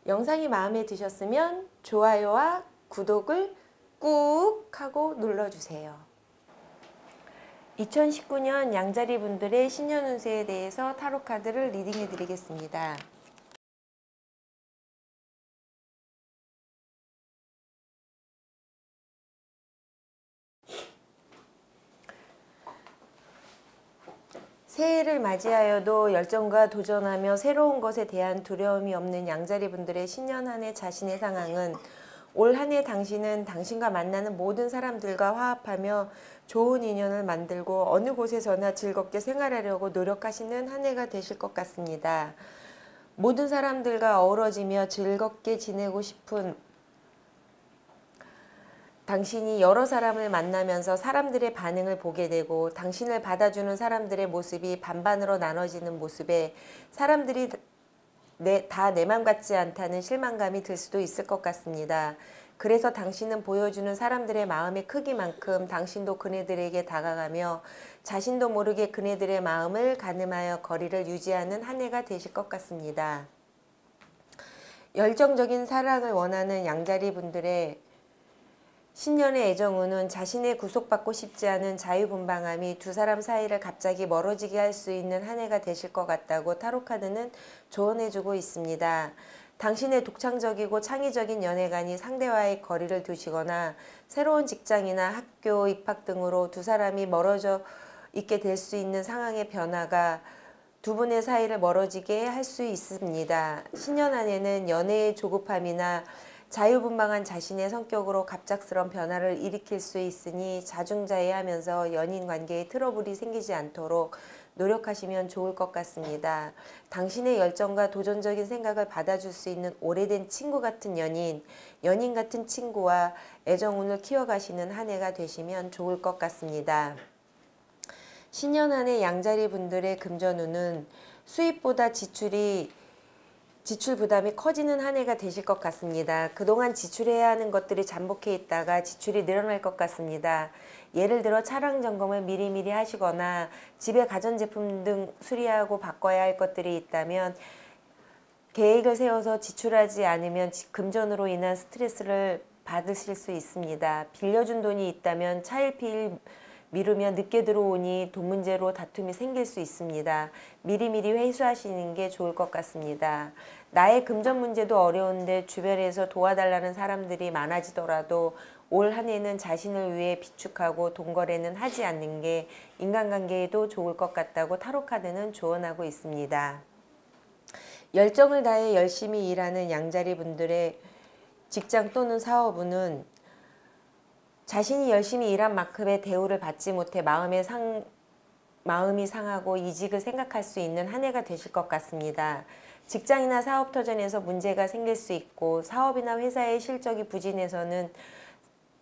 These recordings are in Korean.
영상이 마음에 드셨으면 좋아요와 구독을 꾹 하고 눌러주세요. 2019년 양자리 분들의 신년 운세에 대해서 타로 카드를 리딩해 드리겠습니다. 새해를 맞이하여도 열정과 도전하며 새로운 것에 대한 두려움이 없는 양자리 분들의 신년 한 해 자신의 상황은 올 한 해 당신은 당신과 만나는 모든 사람들과 화합하며 좋은 인연을 만들고 어느 곳에서나 즐겁게 생활하려고 노력하시는 한 해가 되실 것 같습니다. 모든 사람들과 어우러지며 즐겁게 지내고 싶은 당신이 여러 사람을 만나면서 사람들의 반응을 보게 되고 당신을 받아주는 사람들의 모습이 반반으로 나눠지는 모습에 사람들이 다 내 맘 같지 않다는 실망감이 들 수도 있을 것 같습니다. 그래서 당신은 보여주는 사람들의 마음의 크기만큼 당신도 그네들에게 다가가며 자신도 모르게 그네들의 마음을 가늠하여 거리를 유지하는 한 해가 되실 것 같습니다. 열정적인 사랑을 원하는 양자리 분들의 신년의 애정운은 자신의 구속받고 싶지 않은 자유분방함이 두 사람 사이를 갑자기 멀어지게 할 수 있는 한 해가 되실 것 같다고 타로카드는 조언해주고 있습니다. 당신의 독창적이고 창의적인 연애관이 상대와의 거리를 두시거나 새로운 직장이나 학교 입학 등으로 두 사람이 멀어져 있게 될 수 있는 상황의 변화가 두 분의 사이를 멀어지게 할 수 있습니다. 신년 안에는 연애의 조급함이나 자유분방한 자신의 성격으로 갑작스런 변화를 일으킬 수 있으니 자중자애하면서 연인 관계에 트러블이 생기지 않도록 노력하시면 좋을 것 같습니다. 당신의 열정과 도전적인 생각을 받아줄 수 있는 오래된 친구 같은 연인 같은 친구와 애정운을 키워가시는 한 해가 되시면 좋을 것 같습니다. 신년 한 해 양자리 분들의 금전운은 수입보다 지출 부담이 커지는 한 해가 되실 것 같습니다. 그동안 지출해야 하는 것들이 잠복해 있다가 지출이 늘어날 것 같습니다. 예를 들어 차량 점검을 미리미리 하시거나 집에 가전제품 등 수리하고 바꿔야 할 것들이 있다면 계획을 세워서 지출하지 않으면 금전으로 인한 스트레스를 받으실 수 있습니다. 빌려준 돈이 있다면 차일피일 미루면 늦게 들어오니 돈 문제로 다툼이 생길 수 있습니다. 미리미리 회수하시는 게 좋을 것 같습니다. 나의 금전 문제도 어려운데 주변에서 도와달라는 사람들이 많아지더라도 올 한 해는 자신을 위해 비축하고 돈 거래는 하지 않는 게 인간관계에도 좋을 것 같다고 타로카드는 조언하고 있습니다. 열정을 다해 열심히 일하는 양자리 분들의 직장 또는 사업운은 자신이 열심히 일한 만큼의 대우를 받지 못해 마음이 상하고 이직을 생각할 수 있는 한 해가 되실 것 같습니다. 직장이나 사업 터전에서 문제가 생길 수 있고 사업이나 회사의 실적이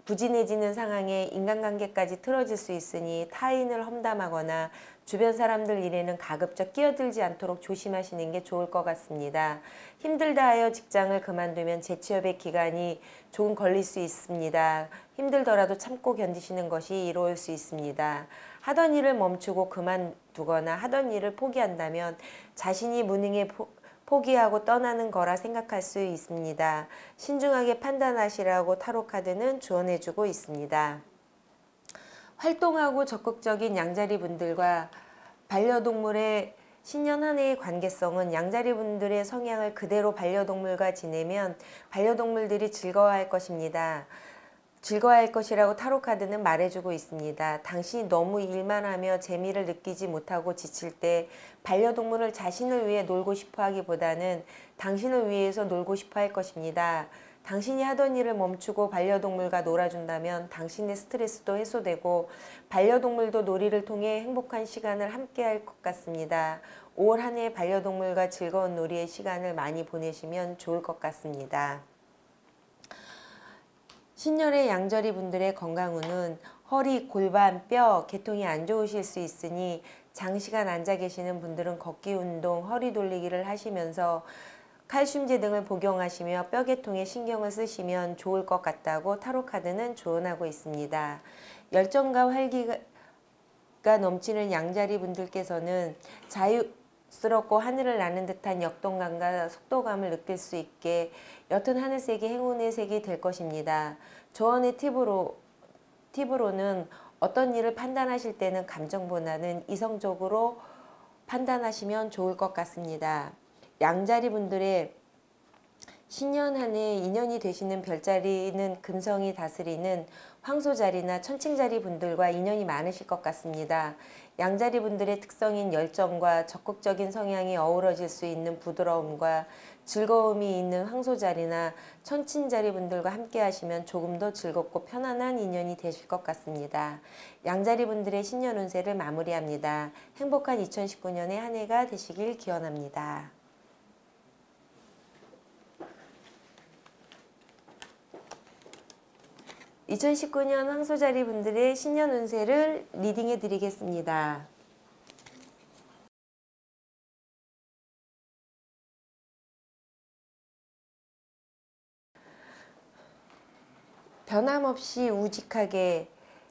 부진해지는 상황에 인간관계까지 틀어질 수 있으니 타인을 험담하거나 주변 사람들 일에는 가급적 끼어들지 않도록 조심하시는 게 좋을 것 같습니다. 힘들다 하여 직장을 그만두면 재취업의 기간이 조금 걸릴 수 있습니다. 힘들더라도 참고 견디시는 것이 이로울 수 있습니다. 하던 일을 멈추고 그만두거나 하던 일을 포기한다면 자신이 무능해 포기하고 떠나는 거라 생각할 수 있습니다. 신중하게 판단하시라고 타로카드는 조언해주고 있습니다. 활동하고 적극적인 양자리 분들과 반려동물의 신년 한 해의 관계성은 양자리 분들의 성향을 그대로 반려동물과 지내면 반려동물들이 즐거워할 것입니다. 즐거워할 것이라고 타로카드는 말해주고 있습니다. 당신이 너무 일만 하며 재미를 느끼지 못하고 지칠 때 반려동물을 자신을 위해 놀고 싶어 하기보다는 당신을 위해서 놀고 싶어 할 것입니다. 당신이 하던 일을 멈추고 반려동물과 놀아준다면 당신의 스트레스도 해소되고 반려동물도 놀이를 통해 행복한 시간을 함께 할 것 같습니다. 올 한 해 반려동물과 즐거운 놀이의 시간을 많이 보내시면 좋을 것 같습니다. 신년의 양자리 분들의 건강운은 허리, 골반, 뼈, 계통이 안 좋으실 수 있으니 장시간 앉아 계시는 분들은 걷기 운동, 허리 돌리기를 하시면서 칼슘제 등을 복용하시며 뼈 계통에 신경을 쓰시면 좋을 것 같다고 타로카드는 조언하고 있습니다. 열정과 활기가 넘치는 양자리 분들께서는 스럽고 하늘을 나는 듯한 역동감과 속도감을 느낄 수 있게 옅은 하늘색이 행운의 색이 될 것입니다. 조언의 팁으로는 어떤 일을 판단하실 때는 감정보다는 이성적으로 판단하시면 좋을 것 같습니다. 양자리 분들의 신년 한 해 인연이 되시는 별자리는 금성이 다스리는 황소자리나 천칭자리 분들과 인연이 많으실 것 같습니다. 양자리 분들의 특성인 열정과 적극적인 성향이 어우러질 수 있는 부드러움과 즐거움이 있는 황소자리나 천칭자리 분들과 함께 하시면 조금 더 즐겁고 편안한 인연이 되실 것 같습니다. 양자리 분들의 신년 운세를 마무리합니다. 행복한 2019년의 한 해가 되시길 기원합니다. 2019년 황소자리 분들의 신년 운세를 리딩해 드리겠습니다. 변함없이 우직하게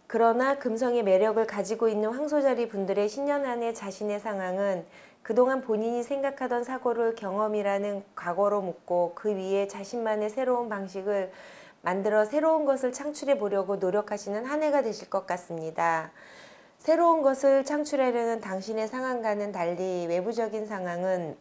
그러나 금성의 매력을 가지고 있는 황소자리 분들의 신년 한 해 자신의 상황은 그동안 본인이 생각하던 사고를 경험이라는 과거로 묻고 그 위에 자신만의 새로운 방식을 만들어 새로운 것을 창출해 보려고 노력하시는 한 해가 되실 것 같습니다. 새로운 것을 창출하려는 당신의 상황과는 달리 외부적인 상황은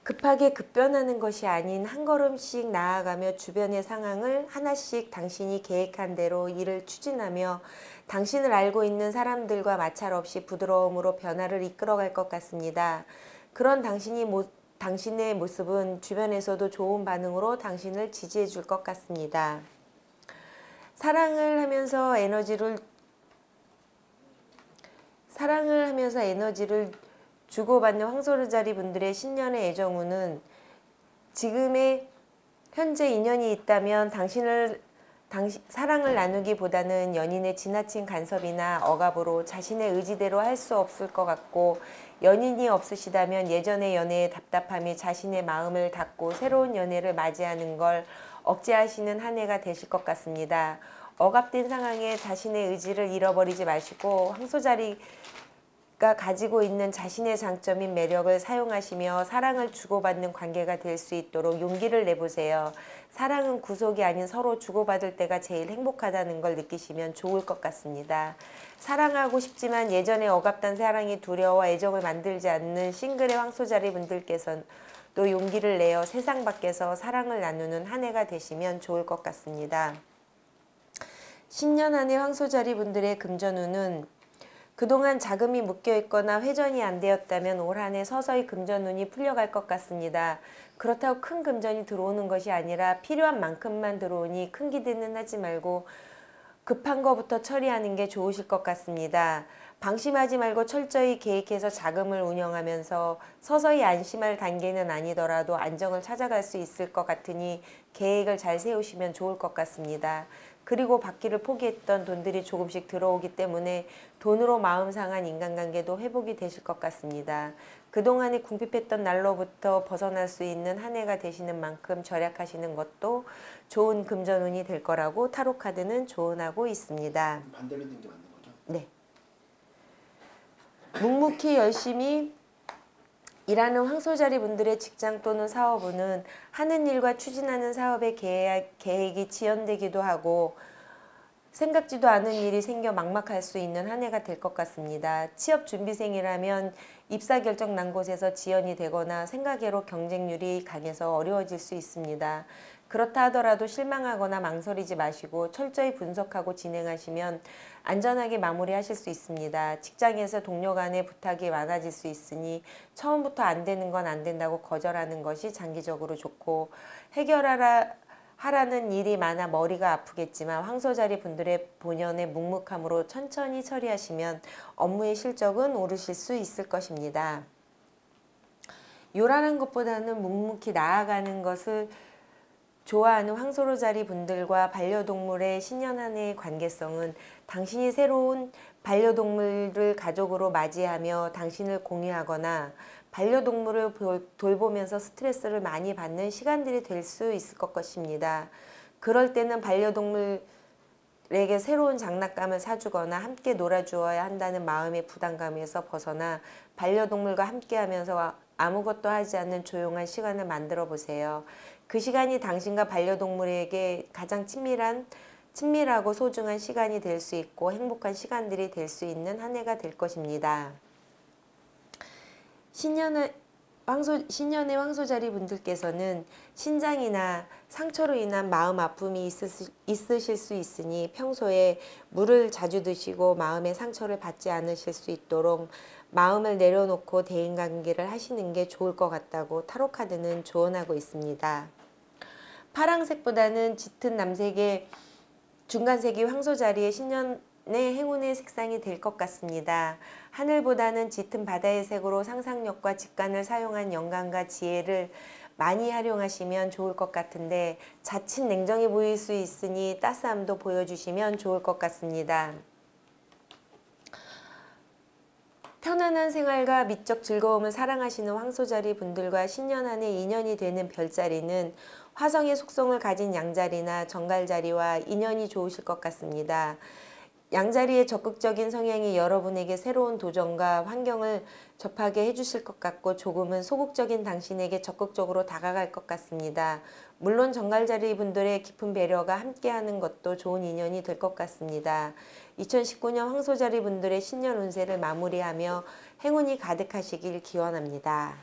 급하게 급변하는 것이 아닌 한 걸음씩 나아가며 주변의 상황을 하나씩 당신이 계획한 대로 일을 추진하며 당신을 알고 있는 사람들과 마찰 없이 부드러움으로 변화를 이끌어갈 것 같습니다. 그런 당신의 모습은 주변에서도 좋은 반응으로 당신을 지지해 줄 것 같습니다. 사랑을 하면서 에너지를 주고받는 황소자리 분들의 신년의 애정운은 지금의 현재 인연이 있다면 사랑을 나누기보다는 연인의 지나친 간섭이나 억압으로 자신의 의지대로 할 수 없을 것 같고, 연인이 없으시다면 예전의 연애의 답답함이 자신의 마음을 닫고 새로운 연애를 맞이하는 걸 억제하시는 한 해가 되실 것 같습니다. 억압된 상황에 자신의 의지를 잃어버리지 마시고 황소자리가 가지고 있는 자신의 장점인 매력을 사용하시며 사랑을 주고받는 관계가 될 수 있도록 용기를 내보세요. 사랑은 구속이 아닌 서로 주고받을 때가 제일 행복하다는 걸 느끼시면 좋을 것 같습니다. 사랑하고 싶지만 예전에 억압된 사랑이 두려워 애정을 만들지 않는 싱글의 황소자리 분들께서는 또 용기를 내어 세상 밖에서 사랑을 나누는 한 해가 되시면 좋을 것 같습니다. 신년 한 해 황소자리 분들의 금전운은 그동안 자금이 묶여있거나 회전이 안 되었다면 올 한 해 서서히 금전운이 풀려갈 것 같습니다. 그렇다고 큰 금전이 들어오는 것이 아니라 필요한 만큼만 들어오니 큰 기대는 하지 말고 급한 거부터 처리하는 게 좋으실 것 같습니다. 방심하지 말고 철저히 계획해서 자금을 운영하면서 서서히 안심할 단계는 아니더라도 안정을 찾아갈 수 있을 것 같으니 계획을 잘 세우시면 좋을 것 같습니다. 그리고 받기를 포기했던 돈들이 조금씩 들어오기 때문에 돈으로 마음 상한 인간관계도 회복이 되실 것 같습니다. 그동안에 궁핍했던 날로부터 벗어날 수 있는 한 해가 되시는 만큼 절약하시는 것도 좋은 금전운이 될 거라고 타로카드는 조언하고 있습니다. 반대로 된 게 맞는 거죠? 네. 묵묵히 열심히 일하는 황소자리 분들의 직장 또는 사업운은 하는 일과 추진하는 사업의 계획이 지연되기도 하고 생각지도 않은 일이 생겨 막막할 수 있는 한 해가 될 것 같습니다. 취업 준비생이라면 입사 결정 난 곳에서 지연이 되거나 생각외로 경쟁률이 강해서 어려워질 수 있습니다. 그렇다 하더라도 실망하거나 망설이지 마시고 철저히 분석하고 진행하시면 안전하게 마무리하실 수 있습니다. 직장에서 동료 간의 부탁이 많아질 수 있으니 처음부터 안 되는 건 안 된다고 거절하는 것이 장기적으로 좋고, 하라는 일이 많아 머리가 아프겠지만 황소자리 분들의 본연의 묵묵함으로 천천히 처리하시면 업무의 실적은 오르실 수 있을 것입니다. 요란한 것보다는 묵묵히 나아가는 것을 좋아하는 황소자리 분들과 반려동물의 신년 한 해의 관계성은 당신이 새로운 반려동물을 가족으로 맞이하며 당신을 공유하거나 반려동물을 돌보면서 스트레스를 많이 받는 시간들이 될 수 있을 것 것입니다. 그럴 때는 반려동물 에게 새로운 장난감을 사주거나 함께 놀아주어야 한다는 마음의 부담감에서 벗어나 반려동물과 함께하면서 아무것도 하지 않는 조용한 시간을 만들어 보세요. 그 시간이 당신과 반려동물에게 가장 친밀하고 소중한 시간이 될 수 있고 행복한 시간들이 될 수 있는 한 해가 될 것입니다. 신년의 황소자리 분들께서는 신장이나 상처로 인한 마음 아픔이 있으실 수 있으니 평소에 물을 자주 드시고 마음의 상처를 받지 않으실 수 있도록 마음을 내려놓고 대인관계를 하시는 게 좋을 것 같다고 타로카드는 조언하고 있습니다. 파랑색보다는 짙은 남색의 중간색이 황소자리의 신년의 행운의 색상이 될 것 같습니다. 하늘보다는 짙은 바다의 색으로 상상력과 직관을 사용한 영감과 지혜를 많이 활용하시면 좋을 것 같은데 자칫 냉정해 보일 수 있으니 따스함도 보여주시면 좋을 것 같습니다. 편안한 생활과 미적 즐거움을 사랑하시는 황소자리 분들과 신년 한 해 인연이 되는 별자리는 화성의 속성을 가진 양자리나 정갈자리와 인연이 좋으실 것 같습니다. 양자리의 적극적인 성향이 여러분에게 새로운 도전과 환경을 접하게 해주실 것 같고 조금은 소극적인 당신에게 적극적으로 다가갈 것 같습니다. 물론 정갈자리 분들의 깊은 배려가 함께하는 것도 좋은 인연이 될 것 같습니다. 2019년 황소자리 분들의 신년 운세를 마무리하며 행운이 가득하시길 기원합니다.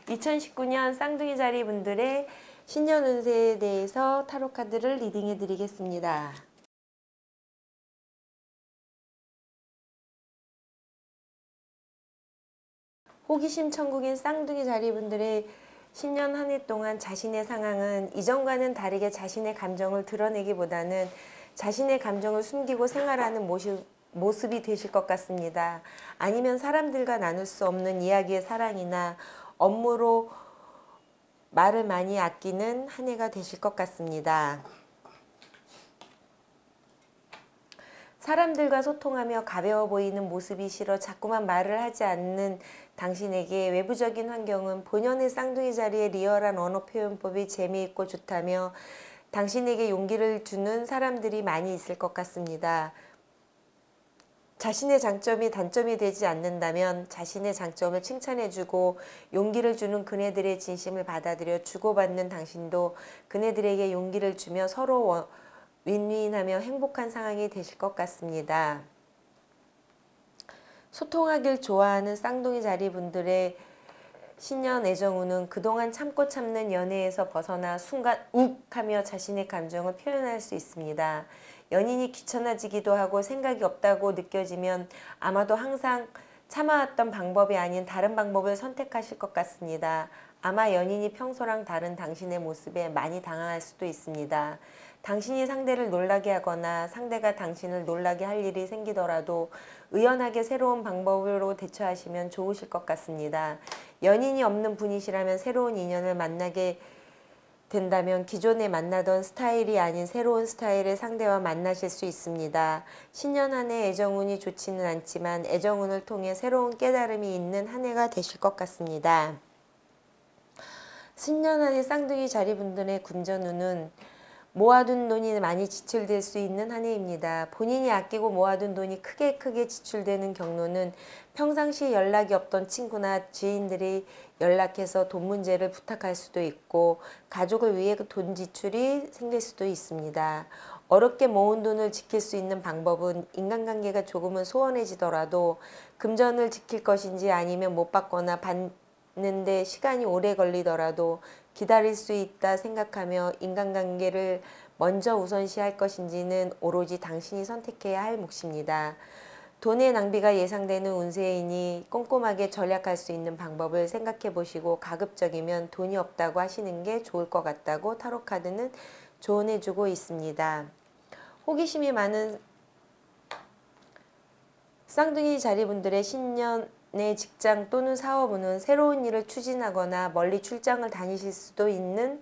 2019년 쌍둥이 자리 분들의 신년 운세에 대해서 타로카드를 리딩해 드리겠습니다. 호기심 천국인 쌍둥이 자리분들의 신년 한 해 동안 자신의 상황은 이전과는 다르게 자신의 감정을 드러내기보다는 자신의 감정을 숨기고 생활하는 모습이 되실 것 같습니다. 아니면 사람들과 나눌 수 없는 이야기의 사랑이나 업무로 말을 많이 아끼는 한 해가 되실 것 같습니다. 사람들과 소통하며 가벼워 보이는 모습이 싫어 자꾸만 말을 하지 않는 당신에게 외부적인 환경은 본연의 쌍둥이 자리의 리얼한 언어 표현법이 재미있고 좋다며 당신에게 용기를 주는 사람들이 많이 있을 것 같습니다. 자신의 장점이 단점이 되지 않는다면 자신의 장점을 칭찬해주고 용기를 주는 그네들의 진심을 받아들여 주고받는 당신도 그네들에게 용기를 주며 서로 윈윈하며 행복한 상황이 되실 것 같습니다. 소통하길 좋아하는 쌍둥이 자리 분들의 신년 애정운은 그동안 참고 참는 연애에서 벗어나 순간 욱 하며 자신의 감정을 표현할 수 있습니다. 연인이 귀찮아지기도 하고 생각이 없다고 느껴지면 아마도 항상 참아왔던 방법이 아닌 다른 방법을 선택하실 것 같습니다. 아마 연인이 평소랑 다른 당신의 모습에 많이 당황할 수도 있습니다. 당신이 상대를 놀라게 하거나 상대가 당신을 놀라게 할 일이 생기더라도 의연하게 새로운 방법으로 대처하시면 좋으실 것 같습니다. 연인이 없는 분이시라면 새로운 인연을 만나게 된다면 기존에 만나던 스타일이 아닌 새로운 스타일의 상대와 만나실 수 있습니다. 신년 한 해 애정운이 좋지는 않지만 애정운을 통해 새로운 깨달음이 있는 한 해가 되실 것 같습니다. 신년 한 해 쌍둥이 자리분들의 금전운은 모아둔 돈이 많이 지출될 수 있는 한 해입니다. 본인이 아끼고 모아둔 돈이 크게 지출되는 경로는 평상시 연락이 없던 친구나 지인들이 연락해서 돈 문제를 부탁할 수도 있고 가족을 위해 돈 지출이 생길 수도 있습니다. 어렵게 모은 돈을 지킬 수 있는 방법은 인간관계가 조금은 소원해지더라도 금전을 지킬 것인지 아니면 못 받거나 받는데 시간이 오래 걸리더라도 기다릴 수 있다 생각하며 인간관계를 먼저 우선시할 것인지는 오로지 당신이 선택해야 할 몫입니다. 돈의 낭비가 예상되는 운세이니 꼼꼼하게 절약할 수 있는 방법을 생각해 보시고 가급적이면 돈이 없다고 하시는 게 좋을 것 같다고 타로카드는 조언해 주고 있습니다. 호기심이 많은 쌍둥이 자리분들의 신년의 직장 또는 사업운은 새로운 일을 추진하거나 멀리 출장을 다니실 수도 있는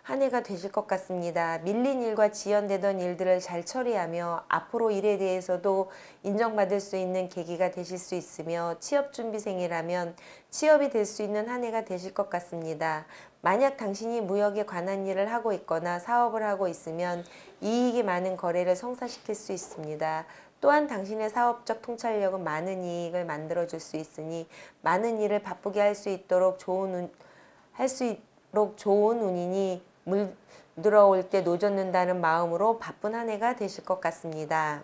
한 해가 되실 것 같습니다. 밀린 일과 지연되던 일들을 잘 처리하며 앞으로 일에 대해서도 인정받을 수 있는 계기가 되실 수 있으며 취업준비생이라면 취업이 될 수 있는 한 해가 되실 것 같습니다. 만약 당신이 무역에 관한 일을 하고 있거나 사업을 하고 있으면 이익이 많은 거래를 성사시킬 수 있습니다. 또한 당신의 사업적 통찰력은 많은 이익을 만들어줄 수 있으니 많은 일을 바쁘게 할 수 있도록 좋은 운이니 물 들어올 때 노젓는다는 마음으로 바쁜 한 해가 되실 것 같습니다.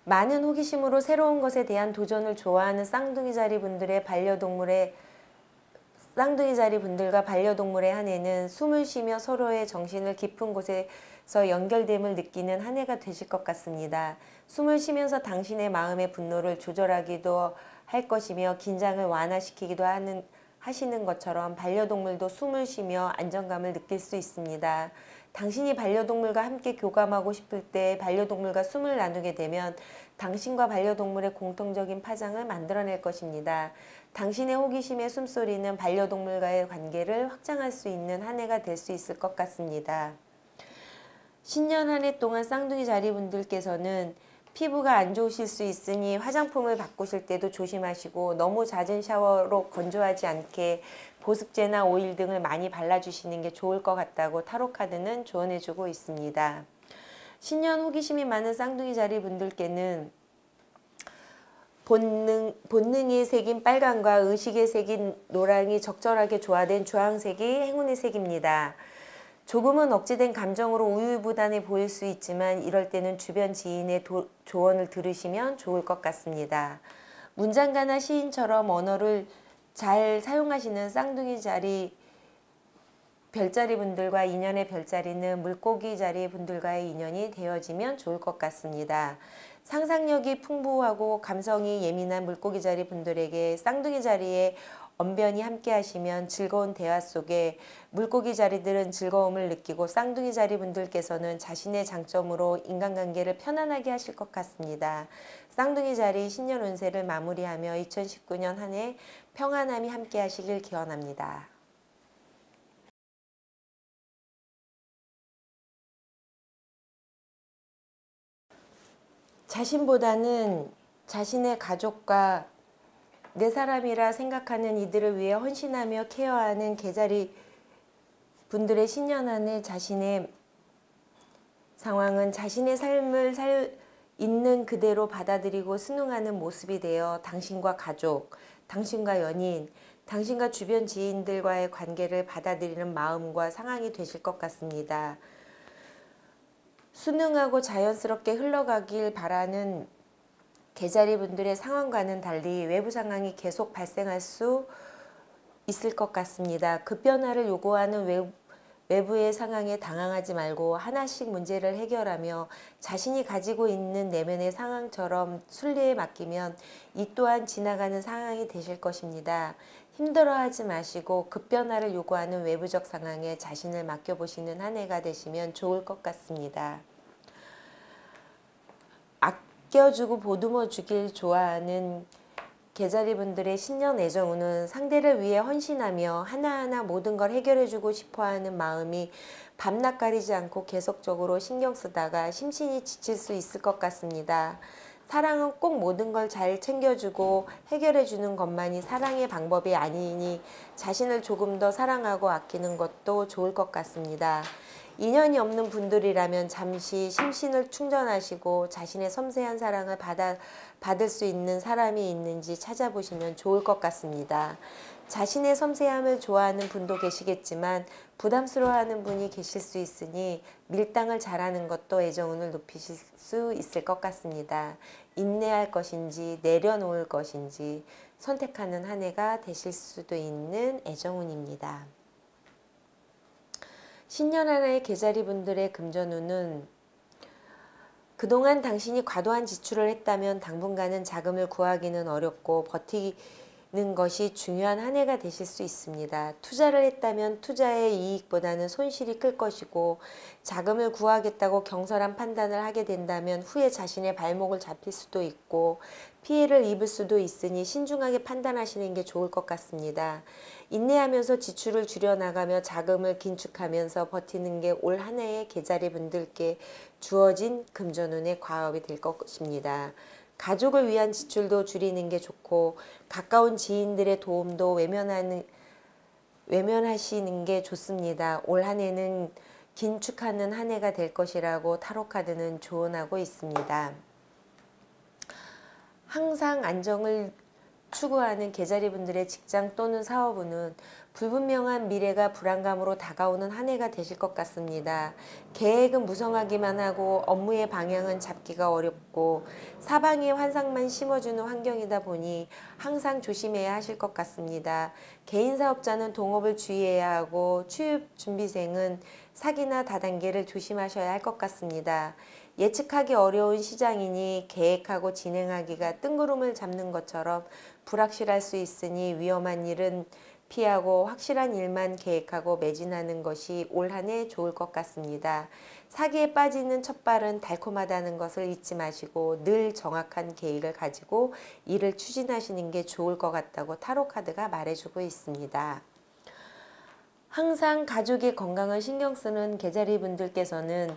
많은 호기심으로 새로운 것에 대한 도전을 좋아하는 쌍둥이 자리 분들과 반려동물의 한 해는 숨을 쉬며 서로의 정신을 깊은 곳에서 연결됨을 느끼는 한 해가 되실 것 같습니다. 숨을 쉬면서 당신의 마음의 분노를 조절하기도 할 것이며 긴장을 완화시키기도 하시는 것처럼 반려동물도 숨을 쉬며 안정감을 느낄 수 있습니다. 당신이 반려동물과 함께 교감하고 싶을 때 반려동물과 숨을 나누게 되면 당신과 반려동물의 공통적인 파장을 만들어낼 것입니다. 당신의 호기심의 숨소리는 반려동물과의 관계를 확장할 수 있는 한 해가 될 수 있을 것 같습니다. 신년 한 해 동안 쌍둥이 자리분들께서는 피부가 안 좋으실 수 있으니 화장품을 바꾸실 때도 조심하시고 너무 잦은 샤워로 건조하지 않게 보습제나 오일 등을 많이 발라주시는 게 좋을 것 같다고 타로카드는 조언해주고 있습니다. 신년 호기심이 많은 쌍둥이 자리 분들께는 본능이 새긴 빨강과 의식에 새긴 노랑이 적절하게 조화된 주황색이 행운의 색입니다. 조금은 억제된 감정으로 우유부단해 보일 수 있지만 이럴 때는 주변 지인의 조언을 들으시면 좋을 것 같습니다. 문장가나 시인처럼 언어를 잘 사용하시는 쌍둥이 자리 별자리 분들과 인연의 별자리는 물고기 자리 분들과의 인연이 되어지면 좋을 것 같습니다. 상상력이 풍부하고 감성이 예민한 물고기 자리 분들에게 쌍둥이 자리에 언변이 함께 하시면 즐거운 대화 속에 물고기 자리들은 즐거움을 느끼고 쌍둥이 자리 분들께서는 자신의 장점으로 인간관계를 편안하게 하실 것 같습니다. 쌍둥이 자리 신년 운세를 마무리하며 2019년 한 해 평안함이 함께 하시길 기원합니다. 자신보다는 자신의 가족과 내 사람이라 생각하는 이들을 위해 헌신하며 케어하는 개자리 분들의 신년 한 해 자신의 상황은 자신의 삶을 있는 그대로 받아들이고 순응하는 모습이 되어 당신과 가족, 당신과 연인, 당신과 주변 지인들과의 관계를 받아들이는 마음과 상황이 되실 것 같습니다. 순응하고 자연스럽게 흘러가길 바라는 개자리 분들의 상황과는 달리 외부 상황이 계속 발생할 수 있을 것 같습니다. 급변화를 요구하는 외부의 상황에 당황하지 말고 하나씩 문제를 해결하며 자신이 가지고 있는 내면의 상황처럼 순리에 맡기면 이 또한 지나가는 상황이 되실 것입니다. 힘들어하지 마시고 급변화를 요구하는 외부적 상황에 자신을 맡겨보시는 한 해가 되시면 좋을 것 같습니다. 아껴주고 보듬어 주길 좋아하는 개자리 분들의 신년 애정운은 상대를 위해 헌신하며 하나하나 모든 걸 해결해주고 싶어하는 마음이 밤낮 가리지 않고 계속적으로 신경 쓰다가 심신이 지칠 수 있을 것 같습니다. 사랑은 꼭 모든 걸 잘 챙겨주고 해결해주는 것만이 사랑의 방법이 아니니 자신을 조금 더 사랑하고 아끼는 것도 좋을 것 같습니다. 인연이 없는 분들이라면 잠시 심신을 충전하시고 자신의 섬세한 사랑을 받을 수 있는 사람이 있는지 찾아보시면 좋을 것 같습니다. 자신의 섬세함을 좋아하는 분도 계시겠지만 부담스러워하는 분이 계실 수 있으니 밀당을 잘하는 것도 애정운을 높이실 수 있을 것 같습니다. 인내할 것인지 내려놓을 것인지 선택하는 한 해가 되실 수도 있는 애정운입니다. 신년 한 해의 개자리 분들의 금전운은 그동안 당신이 과도한 지출을 했다면 당분간은 자금을 구하기는 어렵고 버티는 것이 중요한 한 해가 되실 수 있습니다. 투자를 했다면 투자의 이익보다는 손실이 클 것이고, 자금을 구하겠다고 경솔한 판단을 하게 된다면 후에 자신의 발목을 잡힐 수도 있고 피해를 입을 수도 있으니 신중하게 판단하시는 게 좋을 것 같습니다. 인내하면서 지출을 줄여나가며 자금을 긴축하면서 버티는 게 올 한 해의 계자리 분들께 주어진 금전운의 과업이 될 것입니다. 가족을 위한 지출도 줄이는 게 좋고, 가까운 지인들의 도움도 외면하시는 게 좋습니다. 올 한 해는 긴축하는 한 해가 될 것이라고 타로카드는 조언하고 있습니다. 항상 안정을 추구하는 계자리 분들의 직장 또는 사업운은 불분명한 미래가 불안감으로 다가오는 한 해가 되실 것 같습니다. 계획은 무성하기만 하고 업무의 방향은 잡기가 어렵고 사방에 환상만 심어주는 환경이다 보니 항상 조심해야 하실 것 같습니다. 개인 사업자는 동업을 주의해야 하고 취업 준비생은 사기나 다단계를 조심하셔야 할 것 같습니다. 예측하기 어려운 시장이니 계획하고 진행하기가 뜬구름을 잡는 것처럼 불확실할 수 있으니 위험한 일은 피하고 확실한 일만 계획하고 매진하는 것이 올 한 해 좋을 것 같습니다. 사기에 빠지는 첫발은 달콤하다는 것을 잊지 마시고 늘 정확한 계획을 가지고 일을 추진하시는 게 좋을 것 같다고 타로카드가 말해주고 있습니다. 항상 가족의 건강을 신경 쓰는 계자리 분들께서는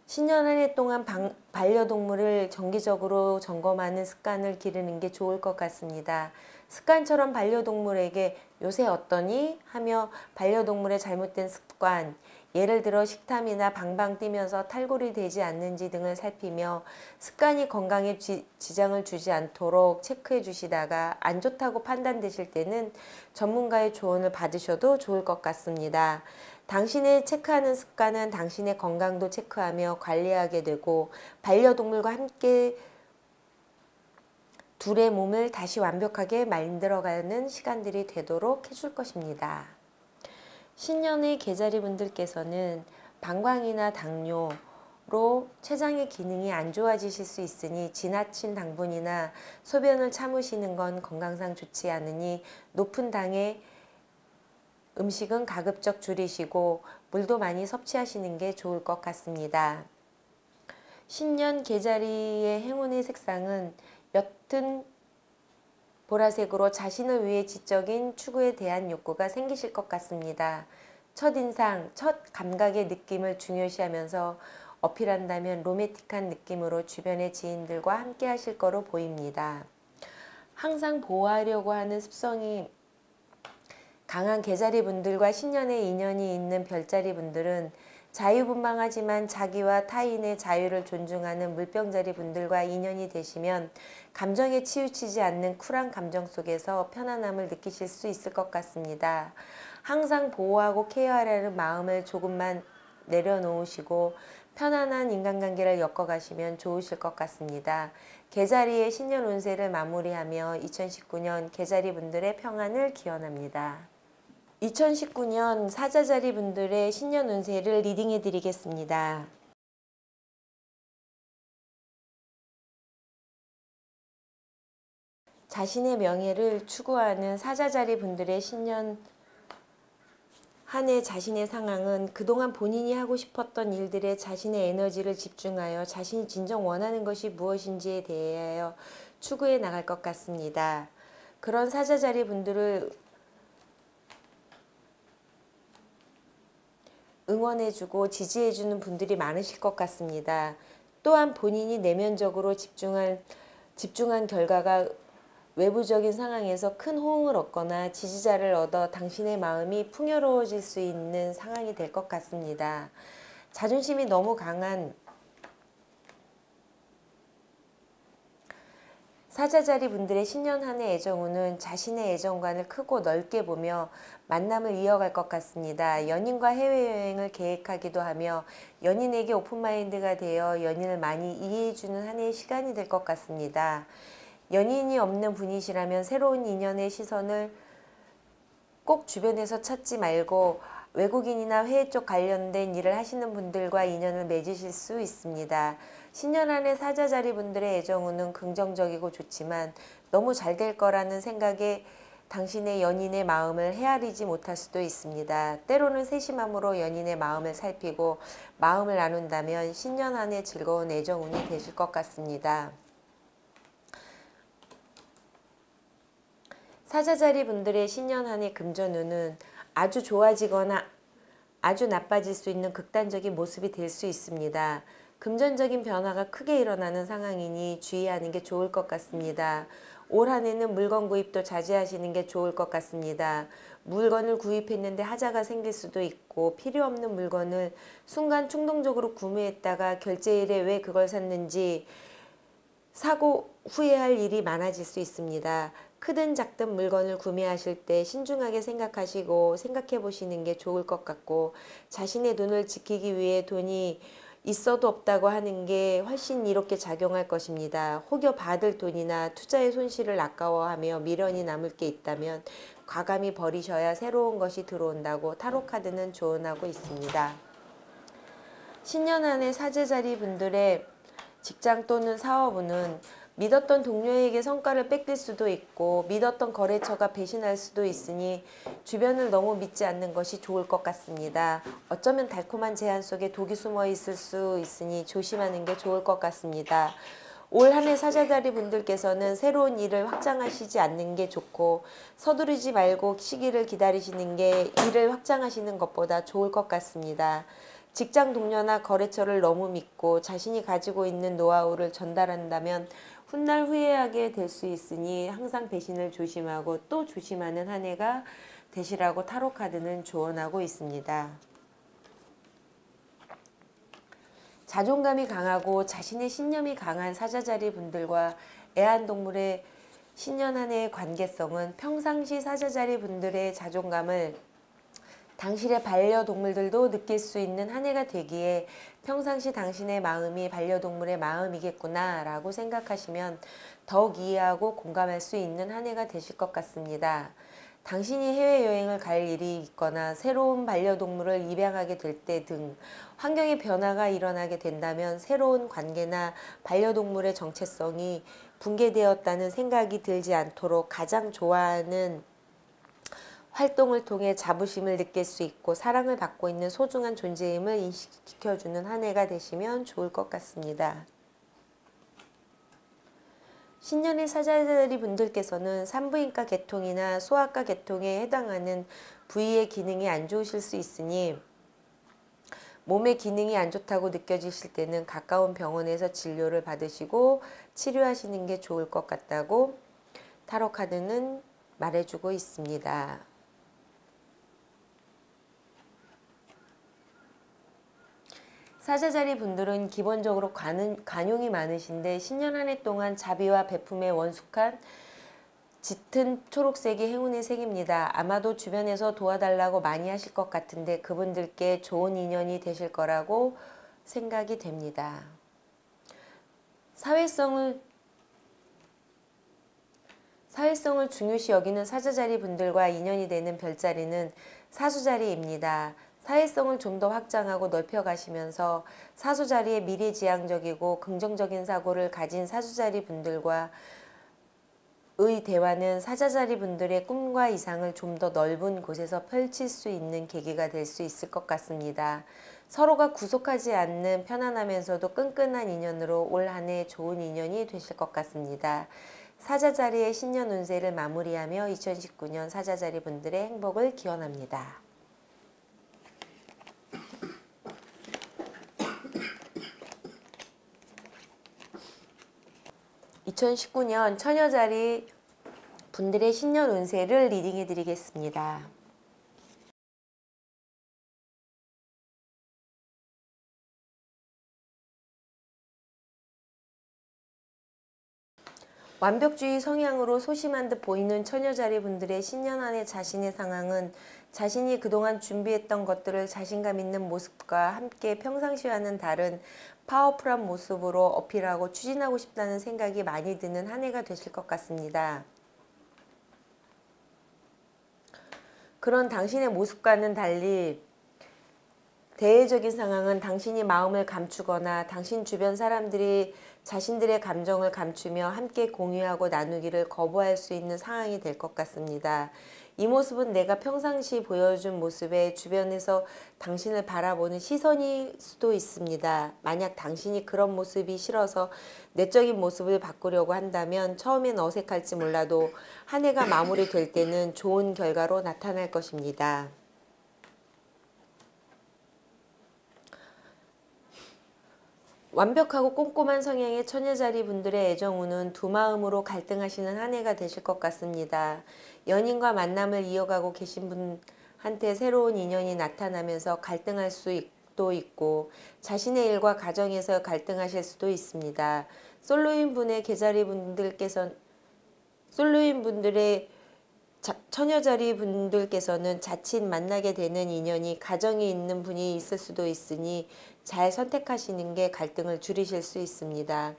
신년 한 해 동안 반려동물을 정기적으로 점검하는 습관을 기르는 게 좋을 것 같습니다. 습관처럼 반려동물에게 요새 어떠니? 하며 반려동물의 잘못된 습관, 예를 들어 식탐이나 방방 뛰면서 탈골이 되지 않는지 등을 살피며 습관이 건강에 지장을 주지 않도록 체크해 주시다가 안 좋다고 판단되실 때는 전문가의 조언을 받으셔도 좋을 것 같습니다. 당신의 체크하는 습관은 당신의 건강도 체크하며 관리하게 되고 반려동물과 함께 둘의 몸을 다시 완벽하게 만들어가는 시간들이 되도록 해줄 것입니다. 신년의 계자리 분들께서는 방광이나 당뇨로 췌장의 기능이 안 좋아지실 수 있으니 지나친 당분이나 소변을 참으시는 건 건강상 좋지 않으니 높은 당의 음식은 가급적 줄이시고 물도 많이 섭취하시는 게 좋을 것 같습니다. 신년 계자리의 행운의 색상은 옅은 보라색으로 자신을 위해 지적인 추구에 대한 욕구가 생기실 것 같습니다. 첫인상, 첫 감각의 느낌을 중요시하면서 어필한다면 로맨틱한 느낌으로 주변의 지인들과 함께 하실 거로 보입니다. 항상 보호하려고 하는 습성이 강한 계자리 분들과 신년에 인연이 있는 별자리 분들은 자유분방하지만 자기와 타인의 자유를 존중하는 물병자리 분들과 인연이 되시면 감정에 치우치지 않는 쿨한 감정 속에서 편안함을 느끼실 수 있을 것 같습니다. 항상 보호하고 케어하려는 마음을 조금만 내려놓으시고 편안한 인간관계를 엮어가시면 좋으실 것 같습니다. 계자리의 신년 운세를 마무리하며 2019년 계자리 분들의 평안을 기원합니다. 2019년 사자자리 분들의 신년 운세를 리딩해 드리겠습니다. 자신의 명예를 추구하는 사자자리 분들의 신년 한 해 자신의 상황은 그동안 본인이 하고 싶었던 일들에 자신의 에너지를 집중하여 자신이 진정 원하는 것이 무엇인지에 대하여 추구해 나갈 것 같습니다. 그런 사자자리 분들을 응원해주고 지지해주는 분들이 많으실 것 같습니다. 또한 본인이 내면적으로 집중한 결과가 외부적인 상황에서 큰 호응을 얻거나 지지자를 얻어 당신의 마음이 풍요로워질 수 있는 상황이 될 것 같습니다. 자존심이 너무 강한 사자자리 분들의 신년 한 해 애정운은 자신의 애정관을 크고 넓게 보며 만남을 이어갈 것 같습니다. 연인과 해외여행을 계획하기도 하며 연인에게 오픈마인드가 되어 연인을 많이 이해해주는 한 해의 시간이 될 것 같습니다. 연인이 없는 분이시라면 새로운 인연의 시선을 꼭 주변에서 찾지 말고 외국인이나 해외 쪽 관련된 일을 하시는 분들과 인연을 맺으실 수 있습니다. 신년 한해 사자자리 분들의 애정운은 긍정적이고 좋지만 너무 잘 될 거라는 생각에 당신의 연인의 마음을 헤아리지 못할 수도 있습니다. 때로는 세심함으로 연인의 마음을 살피고 마음을 나눈다면 신년 한해 즐거운 애정운이 되실 것 같습니다. 사자자리 분들의 신년 한해 금전운은 아주 좋아지거나 아주 나빠질 수 있는 극단적인 모습이 될 수 있습니다. 금전적인 변화가 크게 일어나는 상황이니 주의하는 게 좋을 것 같습니다. 올 한해는 물건 구입도 자제하시는 게 좋을 것 같습니다. 물건을 구입했는데 하자가 생길 수도 있고 필요 없는 물건을 순간 충동적으로 구매했다가 결제일에 왜 그걸 샀는지 사고 후회할 일이 많아질 수 있습니다. 크든 작든 물건을 구매하실 때 신중하게 생각하시고 생각해 보시는 게 좋을 것 같고, 자신의 돈을 지키기 위해 돈이 있어도 없다고 하는 게 훨씬 이롭게 작용할 것입니다. 혹여 받을 돈이나 투자의 손실을 아까워하며 미련이 남을 게 있다면 과감히 버리셔야 새로운 것이 들어온다고 타로카드는 조언하고 있습니다. 신년 한해 사제자리 분들의 직장 또는 사업운은 믿었던 동료에게 성과를 뺏길 수도 있고 믿었던 거래처가 배신할 수도 있으니 주변을 너무 믿지 않는 것이 좋을 것 같습니다. 어쩌면 달콤한 제안 속에 독이 숨어 있을 수 있으니 조심하는 게 좋을 것 같습니다. 올 한해 사자자리 분들께서는 새로운 일을 확장하시지 않는 게 좋고 서두르지 말고 시기를 기다리시는 게 일을 확장하시는 것보다 좋을 것 같습니다. 직장 동료나 거래처를 너무 믿고 자신이 가지고 있는 노하우를 전달한다면 훗날 후회하게 될 수 있으니 항상 배신을 조심하고 또 조심하는 한 해가 되시라고 타로카드는 조언하고 있습니다. 자존감이 강하고 자신의 신념이 강한 사자자리 분들과 애완동물의 신년 한 해의 관계성은 평상시 사자자리 분들의 자존감을 당신의 반려동물들도 느낄 수 있는 한 해가 되기에 평상시 당신의 마음이 반려동물의 마음이겠구나 라고 생각하시면 더욱 이해하고 공감할 수 있는 한 해가 되실 것 같습니다. 당신이 해외여행을 갈 일이 있거나 새로운 반려동물을 입양하게 될 때 등 환경의 변화가 일어나게 된다면 새로운 관계나 반려동물의 정체성이 붕괴되었다는 생각이 들지 않도록 가장 좋아하는 활동을 통해 자부심을 느낄 수 있고 사랑을 받고 있는 소중한 존재임을 인식시켜주는 한 해가 되시면 좋을 것 같습니다. 신년의 사자자리 분들께서는 산부인과 계통이나 소아과 계통에 해당하는 부위의 기능이 안 좋으실 수 있으니 몸의 기능이 안 좋다고 느껴지실 때는 가까운 병원에서 진료를 받으시고 치료하시는 게 좋을 것 같다고 타로카드는 말해주고 있습니다. 사자자리 분들은 기본적으로 관용이 많으신데 신년 한 해 동안 자비와 베품에 원숙한 짙은 초록색이 행운의 색입니다. 아마도 주변에서 도와달라고 많이 하실 것 같은데 그분들께 좋은 인연이 되실 거라고 생각이 됩니다. 사회성을 중요시 여기는 사자자리 분들과 인연이 되는 별자리는 사수자리입니다. 사회성을 좀 더 확장하고 넓혀가시면서 사수자리의 미래지향적이고 긍정적인 사고를 가진 사수자리 분들과 의 대화는 사자자리 분들의 꿈과 이상을 좀 더 넓은 곳에서 펼칠 수 있는 계기가 될 수 있을 것 같습니다. 서로가 구속하지 않는 편안하면서도 끈끈한 인연으로 올 한 해 좋은 인연이 되실 것 같습니다. 사자자리의 신년 운세를 마무리하며 2019년 사자자리 분들의 행복을 기원합니다. 2019년 처녀자리 분들의 신년 운세를 리딩해 드리겠습니다. 완벽주의 성향으로 소심한 듯 보이는 처녀자리 분들의 신년 안의 자신의 상황은 자신이 그동안 준비했던 것들을 자신감 있는 모습과 함께 평상시와는 다른 파워풀한 모습으로 어필하고 추진하고 싶다는 생각이 많이 드는 한 해가 되실 것 같습니다. 그런 당신의 모습과는 달리 대외적인 상황은 당신이 마음을 감추거나 당신 주변 사람들이 자신들의 감정을 감추며 함께 공유하고 나누기를 거부할 수 있는 상황이 될 것 같습니다. 이 모습은 내가 평상시 보여준 모습에 주변에서 당신을 바라보는 시선일 수도 있습니다. 만약 당신이 그런 모습이 싫어서 내적인 모습을 바꾸려고 한다면 처음엔 어색할지 몰라도 한 해가 마무리될 때는 좋은 결과로 나타날 것입니다. 완벽하고 꼼꼼한 성향의 처녀자리 분들의 애정운은 두 마음으로 갈등하시는 한 해가 되실 것 같습니다. 연인과 만남을 이어가고 계신 분한테 새로운 인연이 나타나면서 갈등할 수도 있고 자신의 일과 가정에서 갈등하실 수도 있습니다. 솔로인 분의 계자리 분들께서 솔로인 분들의 처녀자리 분들께서는 자칫 만나게 되는 인연이 가정이 있는 분이 있을 수도 있으니 잘 선택하시는 게 갈등을 줄이실 수 있습니다.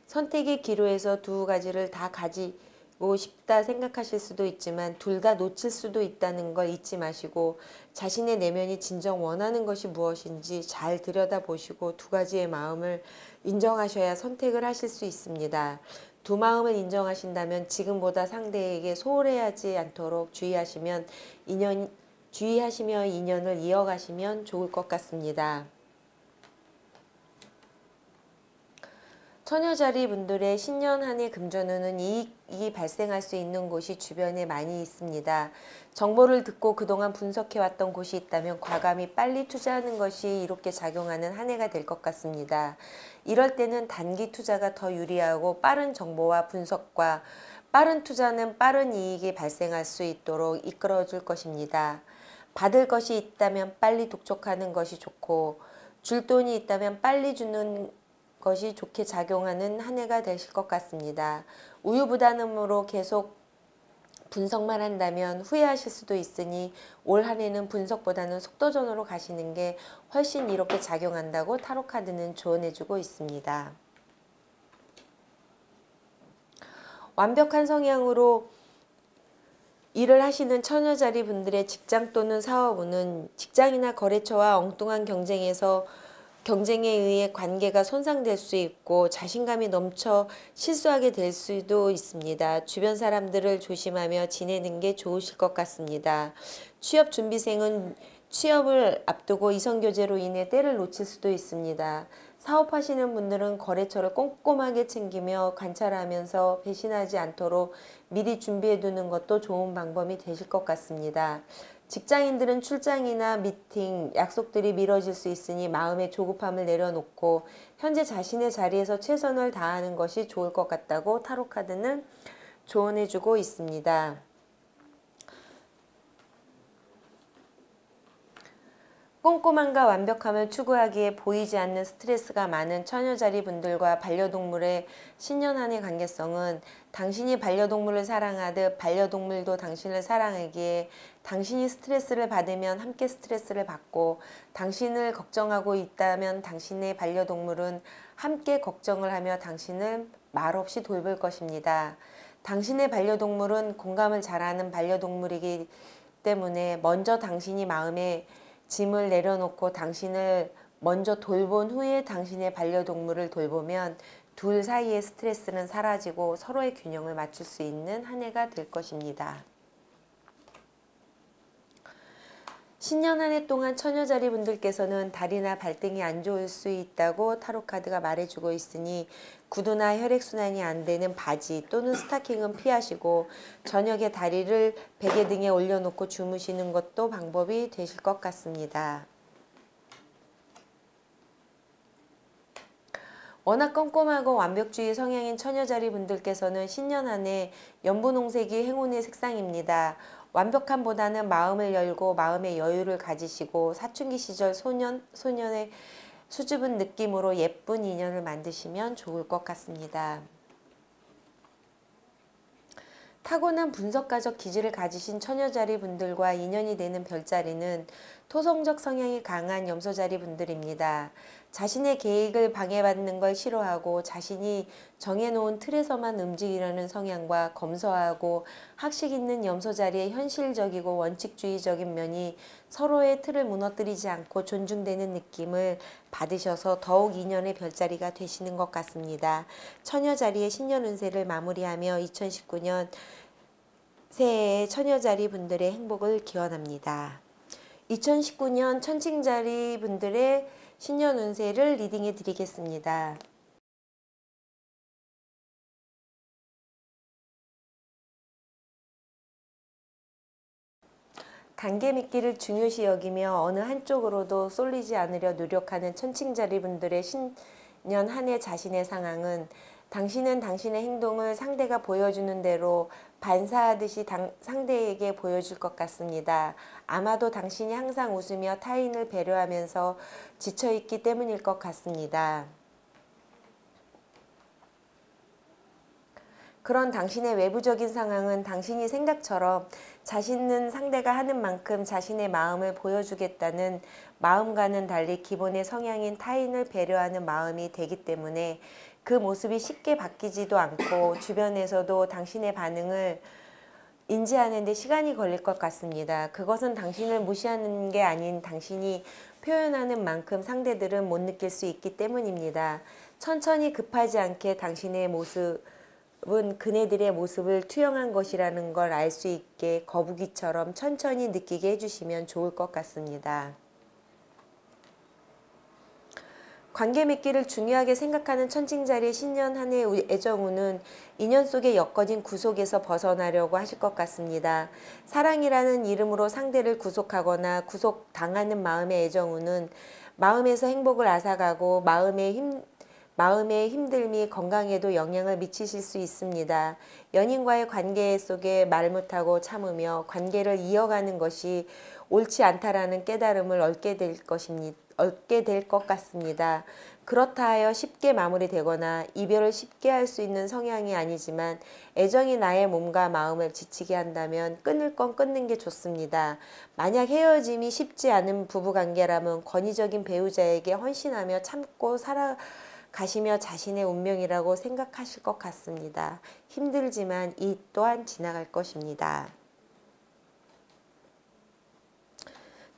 선택의 기로에서 두 가지를 다 가지고 싶다 생각하실 수도 있지만 둘 다 놓칠 수도 있다는 걸 잊지 마시고 자신의 내면이 진정 원하는 것이 무엇인지 잘 들여다보시고 두 가지의 마음을 인정하셔야 선택을 하실 수 있습니다. 두 마음을 인정하신다면 지금보다 상대에게 소홀해하지 않도록 주의하시며 인연을 이어가시면 좋을 것 같습니다. 처녀자리 분들의 신년 한 해 금전운은 이익이 발생할 수 있는 곳이 주변에 많이 있습니다. 정보를 듣고 그동안 분석해왔던 곳이 있다면 과감히 빨리 투자하는 것이 이롭게 작용하는 한 해가 될 것 같습니다. 이럴 때는 단기 투자가 더 유리하고 빠른 정보와 분석과 빠른 투자는 빠른 이익이 발생할 수 있도록 이끌어줄 것입니다. 받을 것이 있다면 빨리 독촉하는 것이 좋고 줄 돈이 있다면 빨리 주는 것이 좋게 작용하는 한 해가 되실 것 같습니다. 우유부단함으로 계속 분석만 한다면 후회하실 수도 있으니 올 한 해는 분석보다는 속도전으로 가시는 게 훨씬 이롭게 작용한다고 타로카드는 조언해주고 있습니다. 완벽한 성향으로 일을 하시는 처녀자리 분들의 직장 또는 사업운은 직장이나 거래처와 엉뚱한 경쟁에 의해 관계가 손상될 수 있고 자신감이 넘쳐 실수하게 될 수도 있습니다. 주변 사람들을 조심하며 지내는 게 좋으실 것 같습니다. 취업 준비생은 취업을 앞두고 이성교제로 인해 때를 놓칠 수도 있습니다. 사업하시는 분들은 거래처를 꼼꼼하게 챙기며 관찰하면서 배신하지 않도록 미리 준비해 두는 것도 좋은 방법이 되실 것 같습니다. 직장인들은 출장이나 미팅, 약속들이 미뤄질 수 있으니 마음의 조급함을 내려놓고 현재 자신의 자리에서 최선을 다하는 것이 좋을 것 같다고 타로카드는 조언해주고 있습니다. 꼼꼼함과 완벽함을 추구하기에 보이지 않는 스트레스가 많은 처녀자리 분들과 반려동물의 신년 한 해 관계성은 당신이 반려동물을 사랑하듯 반려동물도 당신을 사랑하기에 당신이 스트레스를 받으면 함께 스트레스를 받고 당신을 걱정하고 있다면 당신의 반려동물은 함께 걱정을 하며 당신을 말없이 돌볼 것입니다. 당신의 반려동물은 공감을 잘하는 반려동물이기 때문에 먼저 당신이 마음에 짐을 내려놓고 당신을 먼저 돌본 후에 당신의 반려동물을 돌보면 둘 사이의 스트레스는 사라지고 서로의 균형을 맞출 수 있는 한 해가 될 것입니다. 신년 한 해 동안 처녀자리 분들께서는 다리나 발등이 안 좋을 수 있다고 타로카드가 말해주고 있으니 구두나 혈액순환이 안 되는 바지 또는 스타킹은 피하시고 저녁에 다리를 베개 등에 올려놓고 주무시는 것도 방법이 되실 것 같습니다. 워낙 꼼꼼하고 완벽주의 성향인 처녀자리 분들께서는 신년 한 해 연분홍색이 행운의 색상입니다. 완벽함보다는 마음을 열고 마음의 여유를 가지시고 사춘기 시절 소년의 수줍은 느낌으로 예쁜 인연을 만드시면 좋을 것 같습니다. 타고난 분석가적 기질을 가지신 처녀자리 분들과 인연이 되는 별자리는 토성적 성향이 강한 염소자리 분들입니다. 자신의 계획을 방해받는 걸 싫어하고 자신이 정해놓은 틀에서만 움직이려는 성향과 검소하고 학식 있는 염소자리의 현실적이고 원칙주의적인 면이 서로의 틀을 무너뜨리지 않고 존중되는 느낌을 받으셔서 더욱 인연의 별자리가 되시는 것 같습니다. 처녀자리의 신년 운세를 마무리하며 2019년 새해의 처녀자리 분들의 행복을 기원합니다. 2019년 천칭자리 분들의 신년 운세를 리딩해 드리겠습니다. 관계 맺기를 중요시 여기며 어느 한쪽으로도 쏠리지 않으려 노력하는 천칭자리 분들의 신년 한 해 자신의 상황은 당신은 당신의 행동을 상대가 보여주는 대로 반사하듯이 상대에게 보여줄 것 같습니다. 아마도 당신이 항상 웃으며 타인을 배려하면서 지쳐있기 때문일 것 같습니다. 그런 당신의 외부적인 상황은 당신이 생각처럼 자신은 상대가 하는 만큼 자신의 마음을 보여주겠다는 마음과는 달리 기본의 성향인 타인을 배려하는 마음이 되기 때문에 그 모습이 쉽게 바뀌지도 않고 주변에서도 당신의 반응을 인지하는 데 시간이 걸릴 것 같습니다. 그것은 당신을 무시하는 게 아닌 당신이 표현하는 만큼 상대들은 못 느낄 수 있기 때문입니다. 천천히 급하지 않게 당신의 모습은 그네들의 모습을 투영한 것이라는 걸 알 수 있게 거북이처럼 천천히 느끼게 해주시면 좋을 것 같습니다. 관계 맺기를 중요하게 생각하는 천칭자리의 신년 한 해의 애정운은 인연 속의 엮어진 구속에서 벗어나려고 하실 것 같습니다. 사랑이라는 이름으로 상대를 구속하거나 구속당하는 마음의 애정운은 마음에서 행복을 앗아가고 마음의 힘듦이 건강에도 영향을 미치실 수 있습니다. 연인과의 관계 속에 말 못하고 참으며 관계를 이어가는 것이 옳지 않다라는 깨달음을 얻게 될 것 같습니다. 그렇다 하여 쉽게 마무리되거나 이별을 쉽게 할 수 있는 성향이 아니지만 애정이 나의 몸과 마음을 지치게 한다면 끊을 건 끊는 게 좋습니다. 만약 헤어짐이 쉽지 않은 부부관계라면 권위적인 배우자에게 헌신하며 참고 살아가시며 자신의 운명이라고 생각하실 것 같습니다. 힘들지만 이 또한 지나갈 것입니다.